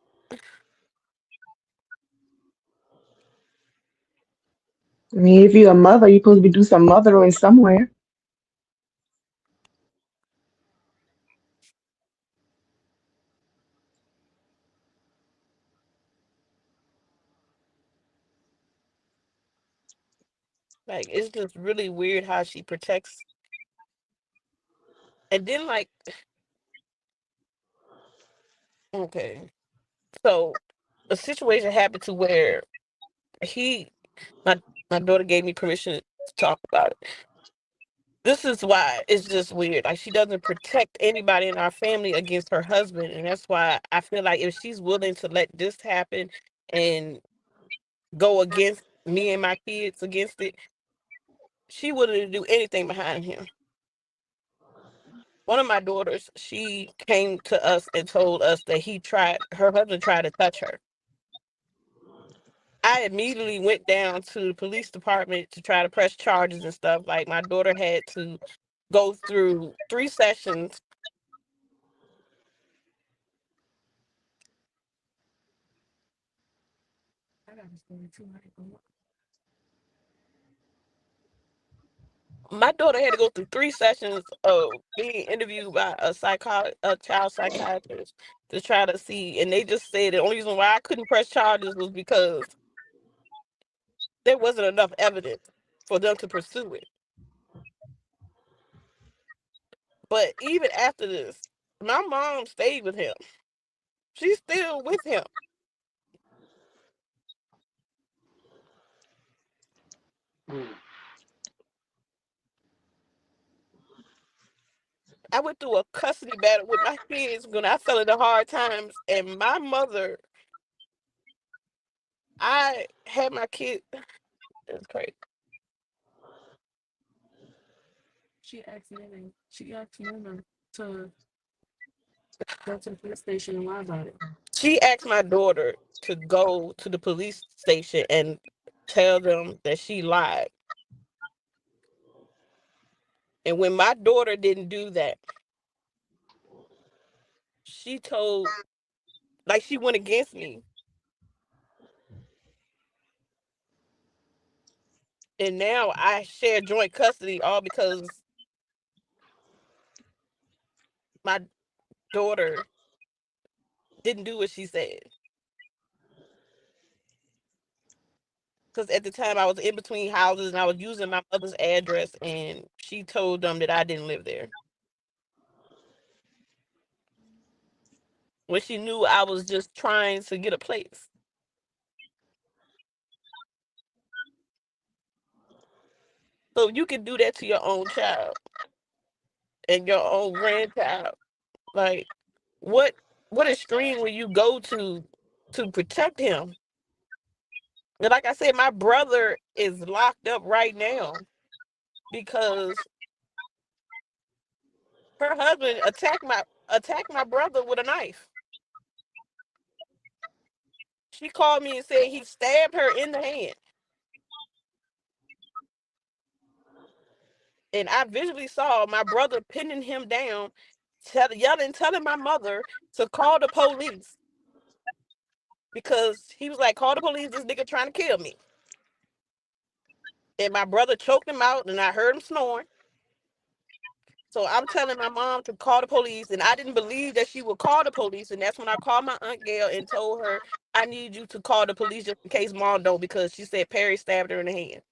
I mean, if you're a mother, you're supposed to be do some mothering somewhere. it's just really weird how she protects. And then like, okay, so a situation happened to where he, my my daughter gave me permission to talk about it. This is why it's just weird. Like she doesn't protect anybody in our family against her husband, and that's why I feel like if she's willing to let this happen and go against me and my kids against it, she willing to do anything behind him. One of my daughters, she came to us and told us that her husband tried to touch her. I immediately went down to the police department to try to press charges and stuff. Like my daughter had to go through 3 sessions. I got a story too. My daughter had to go through 3 sessions of being interviewed by a child psychiatrist to try to see, and they just said the only reason why I couldn't press charges was because there wasn't enough evidence for them to pursue it. But even after this, my mom stayed with him. She's still with him. Mm. I went through a custody battle with my kids when I fell into hard times, and my mother, I had my kid. It's crazy. She asked me to go to the police station and lie about it. She asked my daughter to go to the police station and tell them that she lied. And when my daughter didn't do that, she told, like, she went against me. And now I share joint custody all because my daughter didn't do what she said. Because at the time I was in between houses and I was using my mother's address, and she told them that I didn't live there when she knew I was just trying to get a place. So you can do that to your own child and your own grandchild. Like, what what extreme will you go to protect him? And like I said, my brother is locked up right now because her husband attacked my brother with a knife. She called me and said he stabbed her in the hand. And I visually saw my brother pinning him down, telling my mother to call the police because he was like, "Call the police, this nigga trying to kill me." And my brother choked him out, and I heard him snoring. So I'm telling my mom to call the police, and I didn't believe that she would call the police. And that's when I called my aunt Gail and told her, "I need you to call the police just in case mom don't," because she said Perry stabbed her in the hand.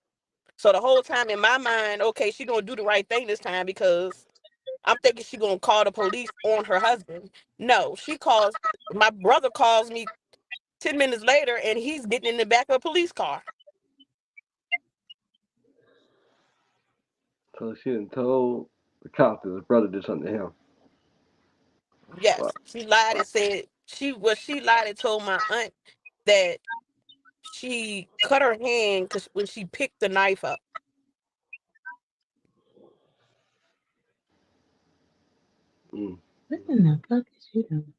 So the whole time in my mind, okay, she gonna do the right thing this time because I'm thinking she gonna call the police on her husband. No, she calls. My brother calls me 10 minutes later, and he's getting in the back of a police car. So she done told the cops that his brother did something to him. Wow. Yes, she lied and said she lied and told my aunt that she cut her hand because when she picked the knife up. Mm. What in the fuck is she doing?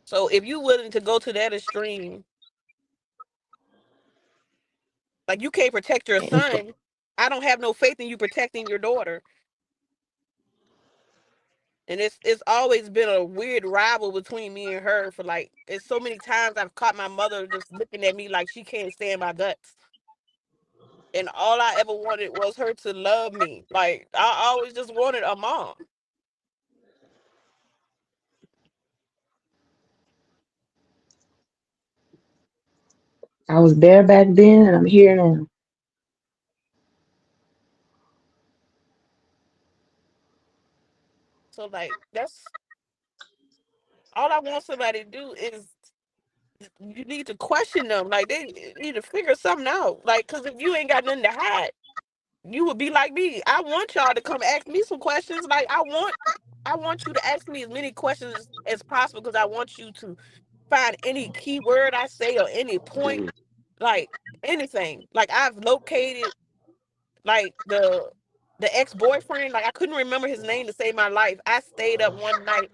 So if you willing to go to that extreme, like you can't protect your And son, I don't have no faith in you protecting your daughter. And it's always been a weird rival between me and her for like it's so many times I've caught my mother just looking at me like she can't stand my guts. And all I ever wanted was her to love me. Like I always just wanted a mom. I was there back then, and I'm here now. So like that's all I want somebody to do is you need to question them. Like they need to figure something out. Like, cause if you ain't got nothing to hide, you would be like me. I want y'all to come ask me some questions. Like I want you to ask me as many questions as possible because I want you to find any keyword I say or any point, Mm. like anything. Like I've located like the ex boyfriend. Like I couldn't remember his name to save my life. I stayed up one night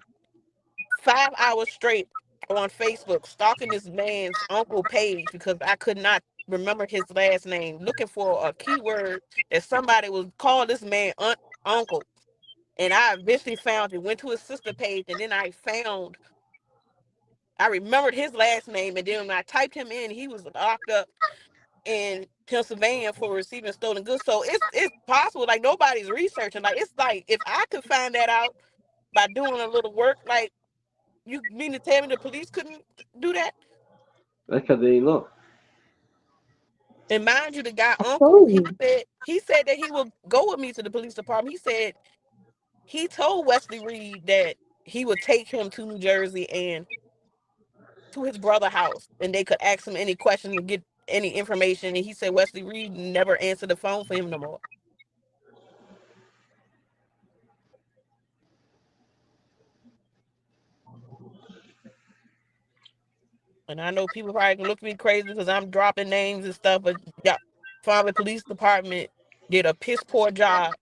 5 hours straight on Facebook stalking this man's uncle page because I could not remember his last name, looking for a keyword that somebody would call this man uncle. And I eventually found it, went to his sister page, and then I remembered his last name, and then when I typed him in, he was locked up in Pennsylvania for receiving stolen goods. So it's possible. Like nobody's researching. Like it's like if I could find that out by doing a little work, like you mean to tell me the police couldn't do that? That's because they ain't look. And mind you, the guy I uncle, told you. he said that he would go with me to the police department. He said he told Wesley Reed that he would take him to New Jersey and to his brother's house, and they could ask him any questions and get any information. And he said Wesley Reed never answered the phone for him no more. And I know people probably can look at me crazy because I'm dropping names and stuff, but yeah, Farmville Police Department did a piss poor job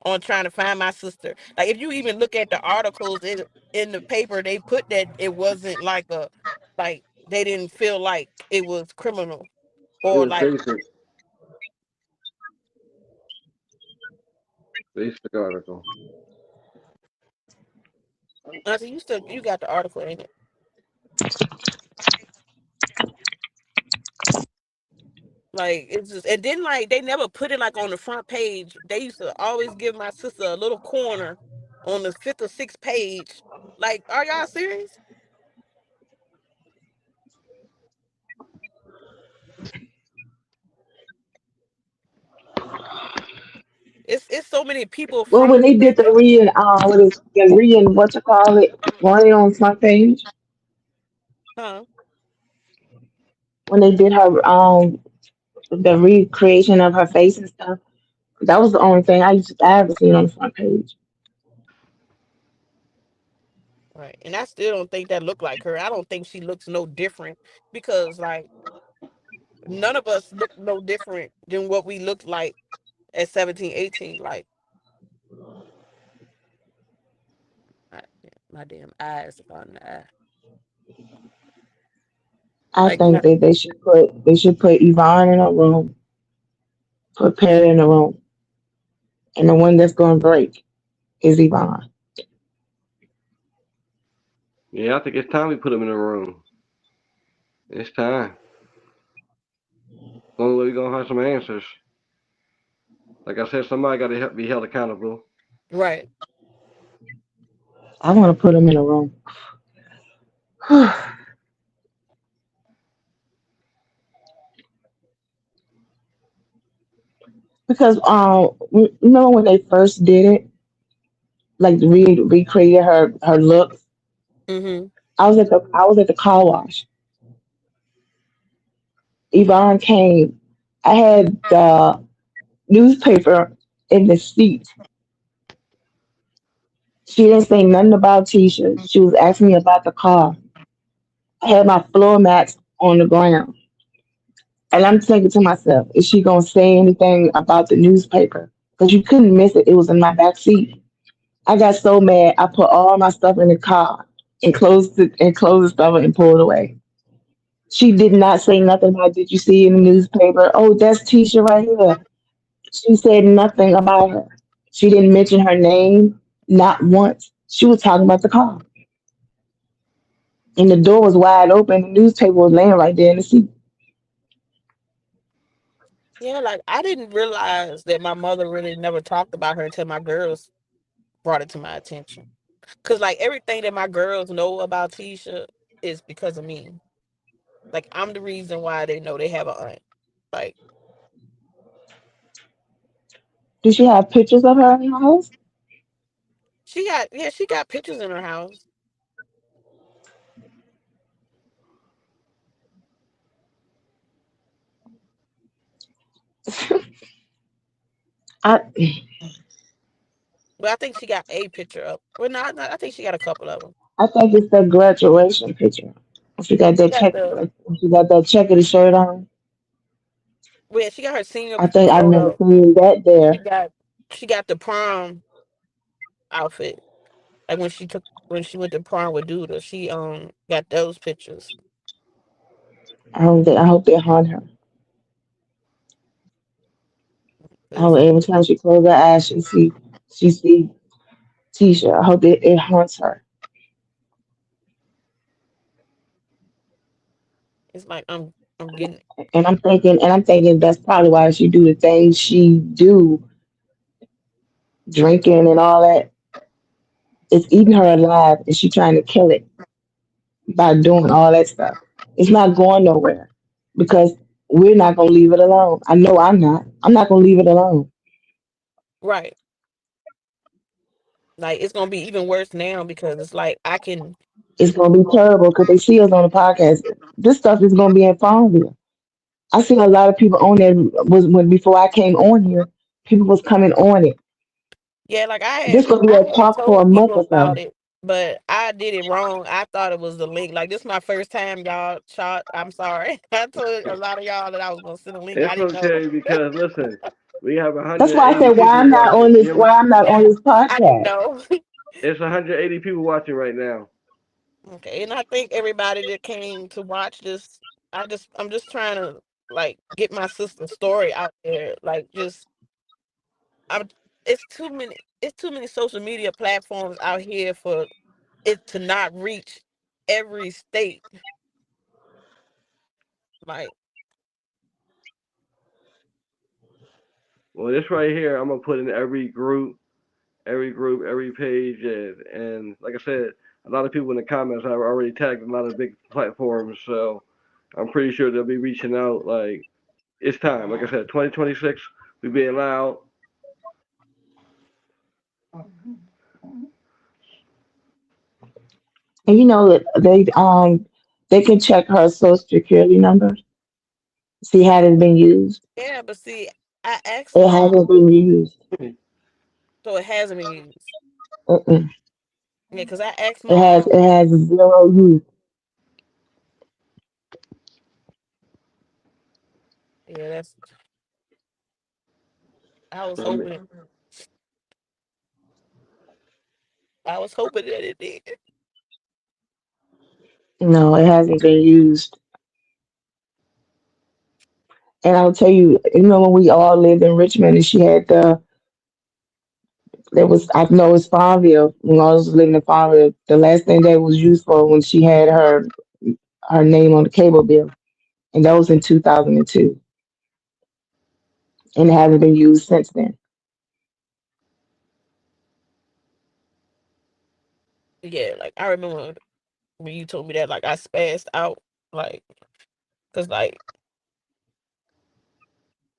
on trying to find my sister. Like if you even look at the articles in the paper, they put that it wasn't like they didn't feel like it was criminal It or was like basic article. I said, you got the article in it. Like it's just and then like they never put it like on the front page. They used to always give my sister a little corner on the fifth or sixth page. Like, are y'all serious? It's so many people Well, when they fraudulent. did the what you call it, running on front page, Huh? when they did her the recreation of her face and stuff, that was the only thing I ever seen on the front page. Right. And I still don't think that looked like her. I don't think she looks no different because like none of us look no different than what we looked like at 17, 18. Like my, my damn eyes on the eye. I Like think that they should put Yvonne in a room, put Perry in a room, and the one that's going to break is Yvonne. Yeah, I think it's time we put them in a room. It's time. Only way we gonna have some answers. Like I said, somebody got to be held accountable. right. I want to put them in a room. Because you know when they first did it, like recreated her look. Mm-hmm. I was at the car wash. Yvonne came. I had the newspaper in the seat. She didn't say nothing about Tisha. She was asking me about the car. I had my floor mats on the ground. And I'm thinking to myself, is she gonna say anything about the newspaper? Because you couldn't miss it. It was in my back seat. I got so mad. I put all my stuff in the car and closed the stuff and pulled away. She did not say nothing about, did you see in the newspaper? Oh, that's Tisha right here. She said nothing about her. She didn't mention her name, not once. She was talking about the car. And the door was wide open. The newspaper was laying right there in the seat. Yeah, like I didn't realize that my mother really never talked about her until my girls brought it to my attention. Cause like everything that my girls know about Tisha is because of me. Like I'm the reason why they know they have a aunt. Like Did she have pictures of her in her house? she got pictures in her house. I But I think she got a picture up. Well, I think she got a couple of them. I think it's the graduation picture. She got She that got check. the She got that checkered shirt on. well, she got her senior I think I remember photo. seeing that She there. got she got the prom outfit. Like when she went to prom with Duda, she got those pictures. I hope they haunt her. I hope 'Cause every time she closes her eyes, she see Tisha. I hope it haunts her. it's like I'm getting And I'm thinking that's probably why she do the things she do, drinking and all that. It's eating her alive, and she trying to kill it by doing all that stuff. It's not going nowhere because we're not gonna leave it alone. I know I'm not. I'm not gonna leave it alone. right. Like it's gonna be even worse now because it's like I can. It's gonna be terrible because they see us on the podcast. This stuff is gonna be in Farmville. I see a lot of people on there was when before I came on here, people was coming on it. Yeah, like This gonna be I a had talk for a told month people or so. about it, but I did it wrong. I thought it was the link. Like this is my first time, y'all. Shot. I'm sorry. I told a lot of y'all that I was gonna send a link. I It's didn't know. okay because listen, we have That's why I 180 said why people I'm not watching. on this. You know, Why I'm not on this I didn't podcast. know. it's 180 people watching right now. Okay, and I think everybody that came to watch this, I'm just trying to like get my sister's story out there. Like just I'm it's too many social media platforms out here for it to not reach every state. Like Well, this right here, I'm gonna put in every group, every page, and like I said, a lot of people in the comments have already tagged a lot of big platforms, so I'm pretty sure they'll be reaching out. Like it's time. Like I said, 2026, we being loud. And you know that they can check her social security number, see how it's been used. yeah, but see, I asked It mom, hasn't been used. so it hasn't been used. Mm-mm. Yeah, because I asked It has mom. it has zero use. Yeah, that's. I was I mean, hoping. I was hoping that it did. No, it hasn't been used. And I'll tell you, you know when we all lived in Richmond and she had there was I know it's Farmville when I was living in Farmville. The last thing that was used for when she had her name on the cable bill, and that was in 2002, and it hasn't been used since then. Yeah, like I remember when you told me that, like I spazzed out, like, cause like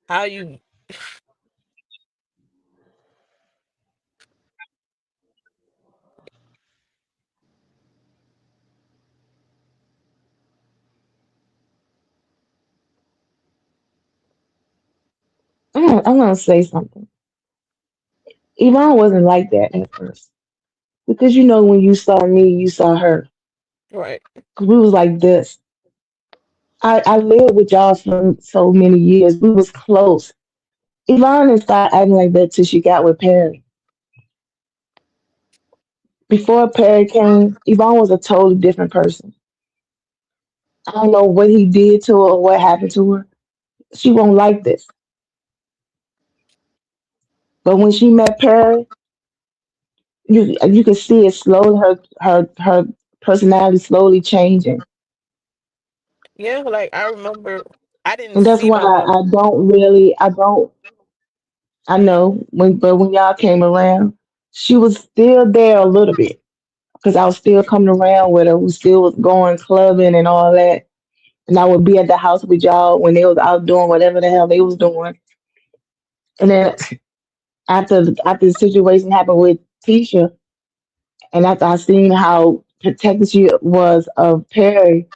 how you, I'm gonna say something. Yvonne wasn't like that at first because you know when you saw me, you saw her. right? 'Cause we was like this. I lived with y'all for so many years. We was close. Yvonne didn't start acting like that till she got with Perry. Before Perry came, Yvonne was a totally different person. I don't know what he did to her or what happened to her. She won't like this. But when she met Perry, you can see it slowly her personality slowly changing. Yeah, like I remember I didn't And that's see why my mom. I don't I know when y'all came around, she was still there a little bit because I was still coming around with her. We still was going clubbing and all that. And I would be at the house with y'all when they was out doing whatever the hell they was doing. And then after the situation happened with Tisha, and after I seen how protected she was of Perry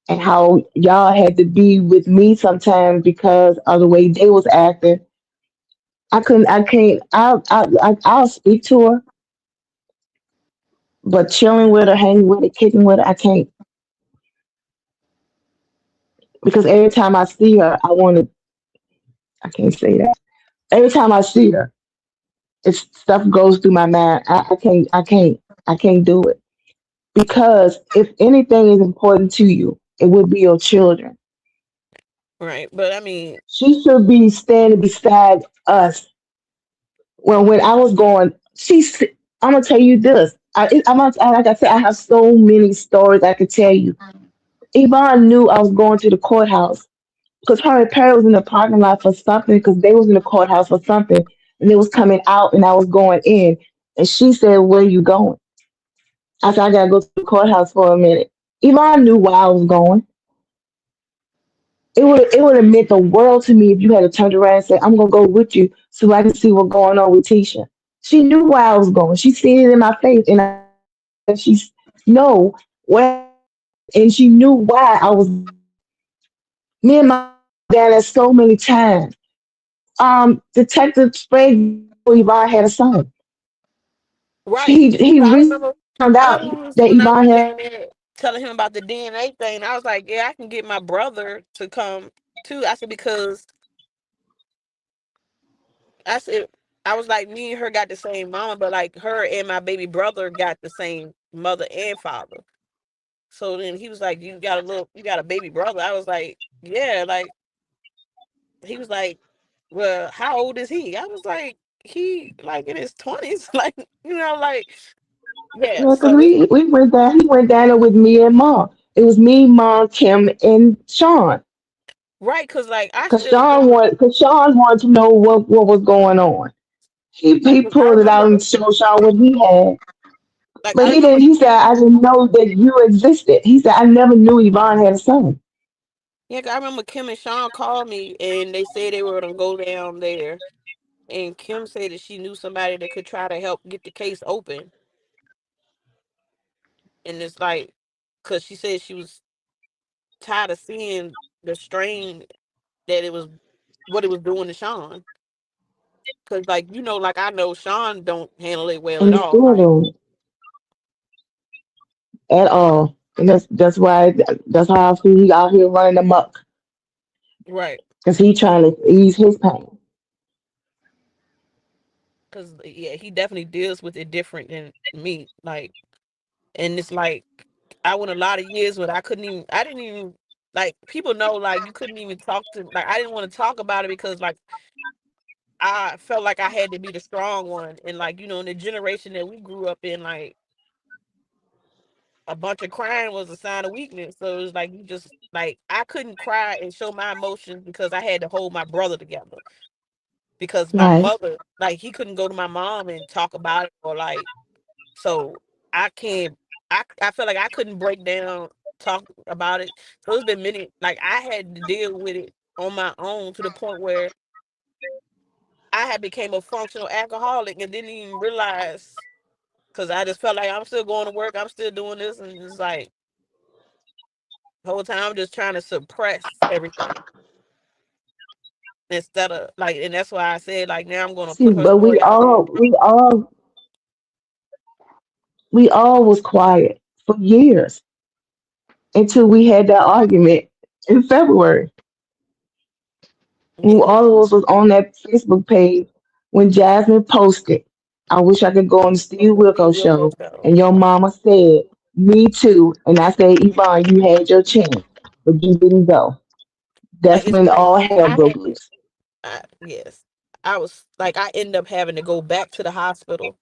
and how y'all had to be with me sometimes because of the way they was acting, I can't I'll speak to her, but chilling with her, hanging with her, kicking with her, I can't, because every time I see her, I can't say that. Every time I see her, it's stuff goes through my mind. I can't do it. Because if anything is important to you, it would be your children. Right. But I mean, She should be standing beside us. Well, when I was going, I'm gonna tell you this. Like I said, I have so many stories I could tell you. Yvonne knew I was going to the courthouse because her and Perry was in the parking lot for something because they was in the courthouse for something, and they was coming out and I was going in, and she said, "Where you going?" I said, "I gotta go to the courthouse for a minute." Yvonne knew why I was going. It would have meant the world to me if you had turned around and said, "I'm gonna go with you so I can see what's going on with Tisha." She knew why I was going. She seen it in my face, and she know where, and she knew why I was going. Me and my dad had so many times. Detective Sprague Yvonne had a son. right. He I recently remember found out that when I Yvonne went had. down there telling him about the DNA thing. I was like, yeah, I can get my brother to come too. I said because I said I was like me and her got the same mama, but like her and my baby brother got the same mother and father. So then he was like, you got a baby brother. I was like, yeah, like he was like, well, how old is he? I was like, he like in his 20s, like like yeah. Yeah, because So it we went down. He went down there with me and mom. It was me, mom, Kim, and Sean. right, cause like I Cause still remember, Sean wanted to know what was going on. He cause I pulled it out remember, and showed Sean what he had. like But I remember he said, Kim. I didn't know that you existed. He said, I never knew Yvonne had a son. Yeah, 'cause I remember Kim and Sean called me and they said they were gonna go down there. And Kim said that she knew somebody that could try to help get the case open. And it's like, cause she said she was tired of seeing the strain that it was, what it was doing to Sean. Cause like like I know Sean don't handle it well And at he all. still Like don't at all. And that's how I feel he out here running amok. right, Because he trying to ease his pain. cause yeah, he definitely deals with it different than me. Like, and it's like I went a lot of years when I didn't even like people know like you couldn't even talk to like I didn't want to talk about it because like I felt like I had to be the strong one and like in the generation that we grew up in like a bunch of crying was a sign of weakness. So it was like you just like I couldn't cry and show my emotions because I had to hold my brother together because my Right. mother like he couldn't go to my mom and talk about it or like so I can't I felt like I couldn't break down talk about it. So it's been many like I had to deal with it on my own to the point where I had became a functional alcoholic and didn't even realize because I just felt like I'm still going to work, I'm still doing this, and it's like the whole time I'm just trying to suppress everything instead of like, and that's why I said like now I'm gonna See, put her but story out there. we all was quiet for years until we had that argument. in February. When Yeah, all of us was on that Facebook page when Jasmine posted, I wish I could go on the on Steve the Steve Wilkos Wilkos show. show. And your mama said, me too. And I said, Yvonne, you had your chance, but you didn't go. Like That's it's when crazy. all hell I broke had to. loose. Yes, I was like I ended up having to go back to the hospital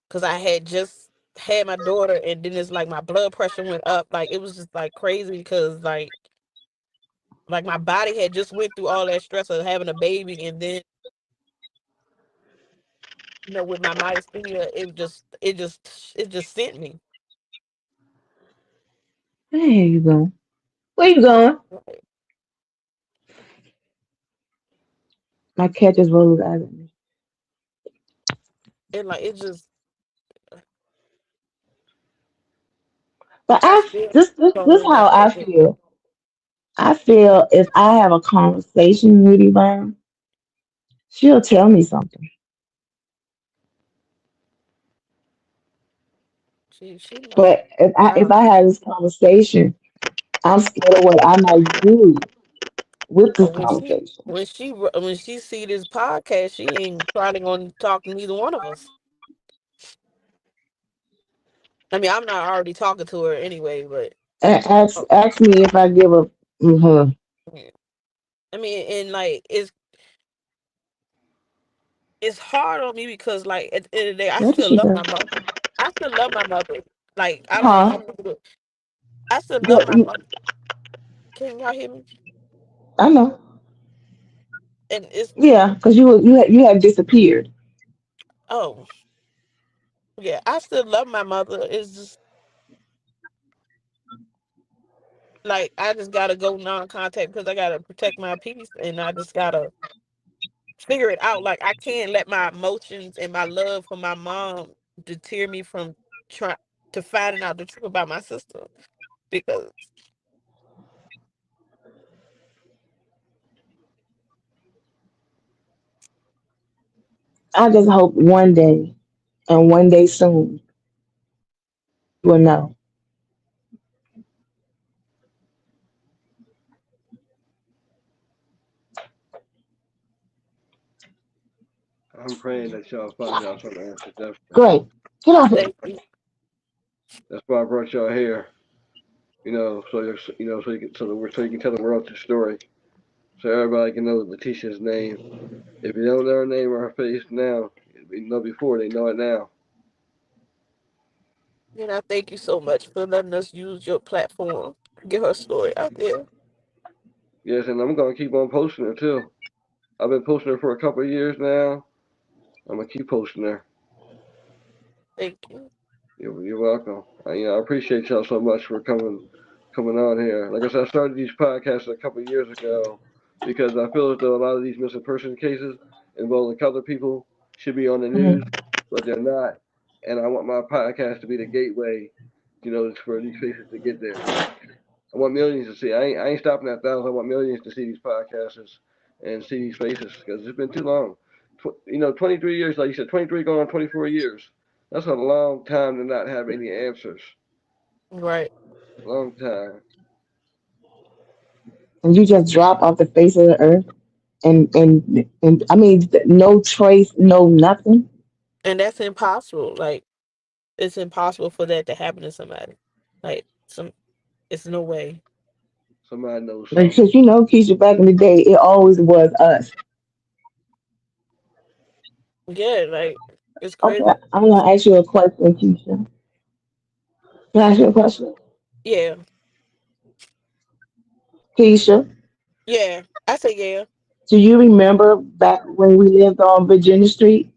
because I had just had my daughter, and then it's like my blood pressure went up. Like it was just like crazy because like my body had just went through all that stress of having a baby, and then with my myasthenia, it just sent me. There you go. Where you going? Like, My cat just rolled out of me. and like it just But I I still don't this know my how I purpose. feel. I feel if I have a conversation with Yvonne, she'll tell me something. She might. But if I have this conversation, I'm scared of what I might do with this But conversation. when she see this podcast, she ain't probably gonna talk to neither one of us. I mean, I'm not already talking to her anyway, but And ask oh, ask me if I give a mm-hmm. yeah. I mean, and like it's hard on me because like at the end of the day, I What did still she love do? my mother. I still love my mother. Like I don't know how Huh? people do. I still love my You, mother. Can y'all hear me? I know. And it's Yeah, because you had disappeared. oh yeah, I still love my mother. It's just like I just gotta go non-contact because I gotta protect my peace, and I just gotta figure it out. Like I can't let my emotions and my love for my mom deter me from trying to finding out the truth about my sister because I just hope one day and one day soon you will know. I'm praying that y'all find out some answers. Great. Get off it. thank you. That's why I brought y'all here. So you can tell the world your story, so everybody can know La'Teasha's name. If you don't know her name or her face now, you know before they know it now. And I thank you so much for letting us use your platform to get her story out there. Yes, and I'm gonna keep on posting her too. I've been posting her for a couple of years now. I'm gonna keep posting her. Thank you. You're welcome. I appreciate y'all so much for coming on here. Like I said, I started these podcasts a couple of years ago because I feel as though a lot of these missing person cases involving other people should be on the news, Mhm. but they're not. And I want my podcast to be the gateway, for these faces to get there. I want millions to see. I ain't stopping at thousands. I want millions to see these podcasts and see these faces because it's been too long. 23 years, like you said, 23 going on 24 years. That's a long time to not have any answers. Right. Long time. And you just drop off the face of the earth and I mean no trace, no nothing. And that's impossible. Like it's impossible for that to happen to somebody. Like it's no way. Somebody knows something. Because Keisha, back in the day, it always was us. Yeah, like it's Okay, crazy. I'm gonna ask you a question, Keisha. Can I ask you a question? Yeah. Keisha, Yeah. I say yeah. do you remember back when we lived on Virginia Street?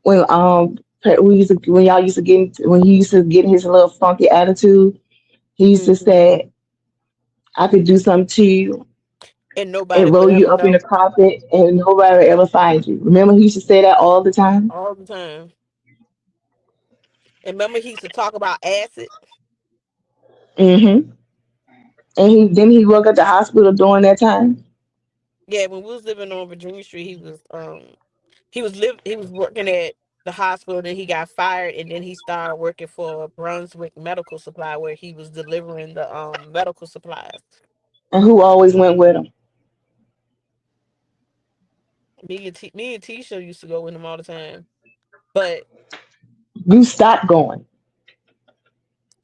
When when y'all used to when he used to get his little funky attitude, he used to Mhm. say, I could do something to you And nobody and would roll you ever up in the know carpet and nobody would ever find you. Remember he used to say that all the time? all the time. And remember he used to talk about acid? Mm-hmm. And he work at the hospital during that time. Yeah, when we was living on Virginia Street, he was working at the hospital. Then he got fired, and then he started working for Brunswick Medical Supply, where he was delivering the medical supplies. And who always went with him? Me and Tisha used to go with him all the time. But You stopped going.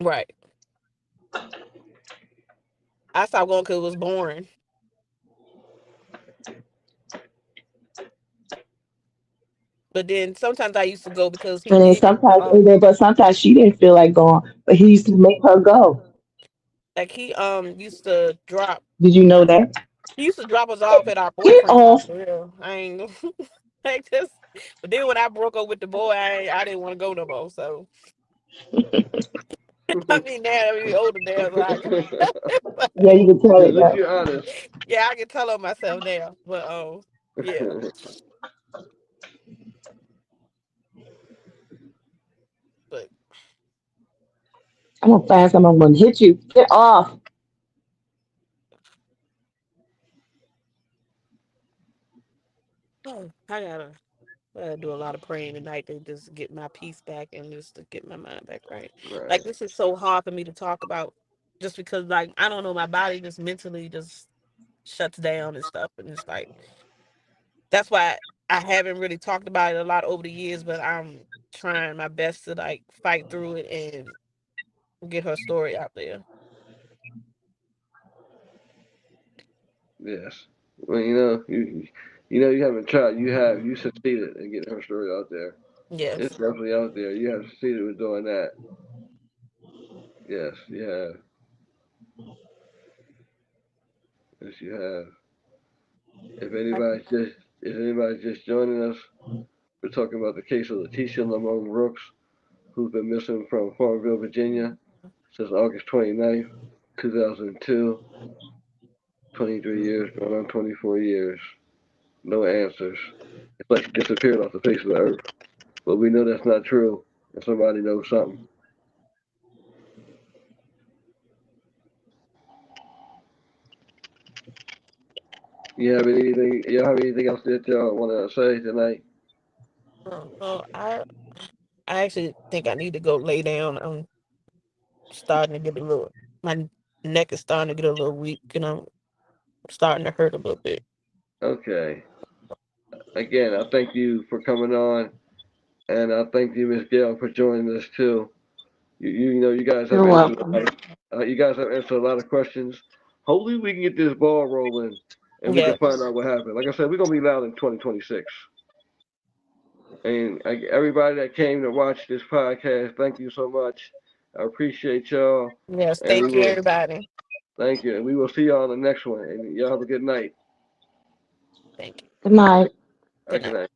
right, I stopped going because it was boring. But then sometimes I used to go because he And then did sometimes, but sometimes she didn't feel like going, but he used to make her go. like he used to drop. Did you know that? He used to drop us off at our Get boyfriend's house off. for real. I ain't like this. But then when I broke up with the boy, I didn't want to go no more. So I mean, now I mean older now, so I Yeah, you can tell At it least though. you're honest. yeah, I can tell on myself now. But yeah, but I'm gonna find someone. I'm gonna hit you. Get off. I gotta do a lot of praying tonight to just get my peace back and just to get my mind back right. Like Right. this is so hard for me to talk about, just because like I don't know, my body just mentally just shuts down and stuff, and it's like that's why I haven't really talked about it a lot over the years. But I'm trying my best to like fight through it and get her story out there. Yes. Well, you haven't tried. You succeeded in getting her story out there. It's Yes, definitely out there. You have succeeded with doing that. Yes, you have. Yes, you have. If I, anybody's just joining us, we're talking about the case of La'Teasha Lamont Brooks, who's been missing from Farmville, Virginia, since August 29th, 2002. 23 years, going on 24 years. No answers. It's like she disappeared off the face of the earth. But we know that's not true, and somebody knows something. You have anything else that y'all want to say tonight? I actually think I need to go lay down. I'm starting to get a little. My neck is starting to get a little weak, and I'm starting to hurt a little bit. Okay. Again, I thank you for coming on, and I thank you, Miss Gail, for joining us too. You guys have You're answered welcome. you guys have answered a lot of questions. Hopefully, we can get this ball rolling, and we can Yeah. find out what happened. Like I said, we're gonna be loud in 2026. And everybody that came to watch this podcast, thank you so much. I appreciate y'all, Yes. and we Thank you, will everybody. thank you, and we will see y'all on the next one. And y'all have a good night. Thank you. Good night. All Good right, night. good night.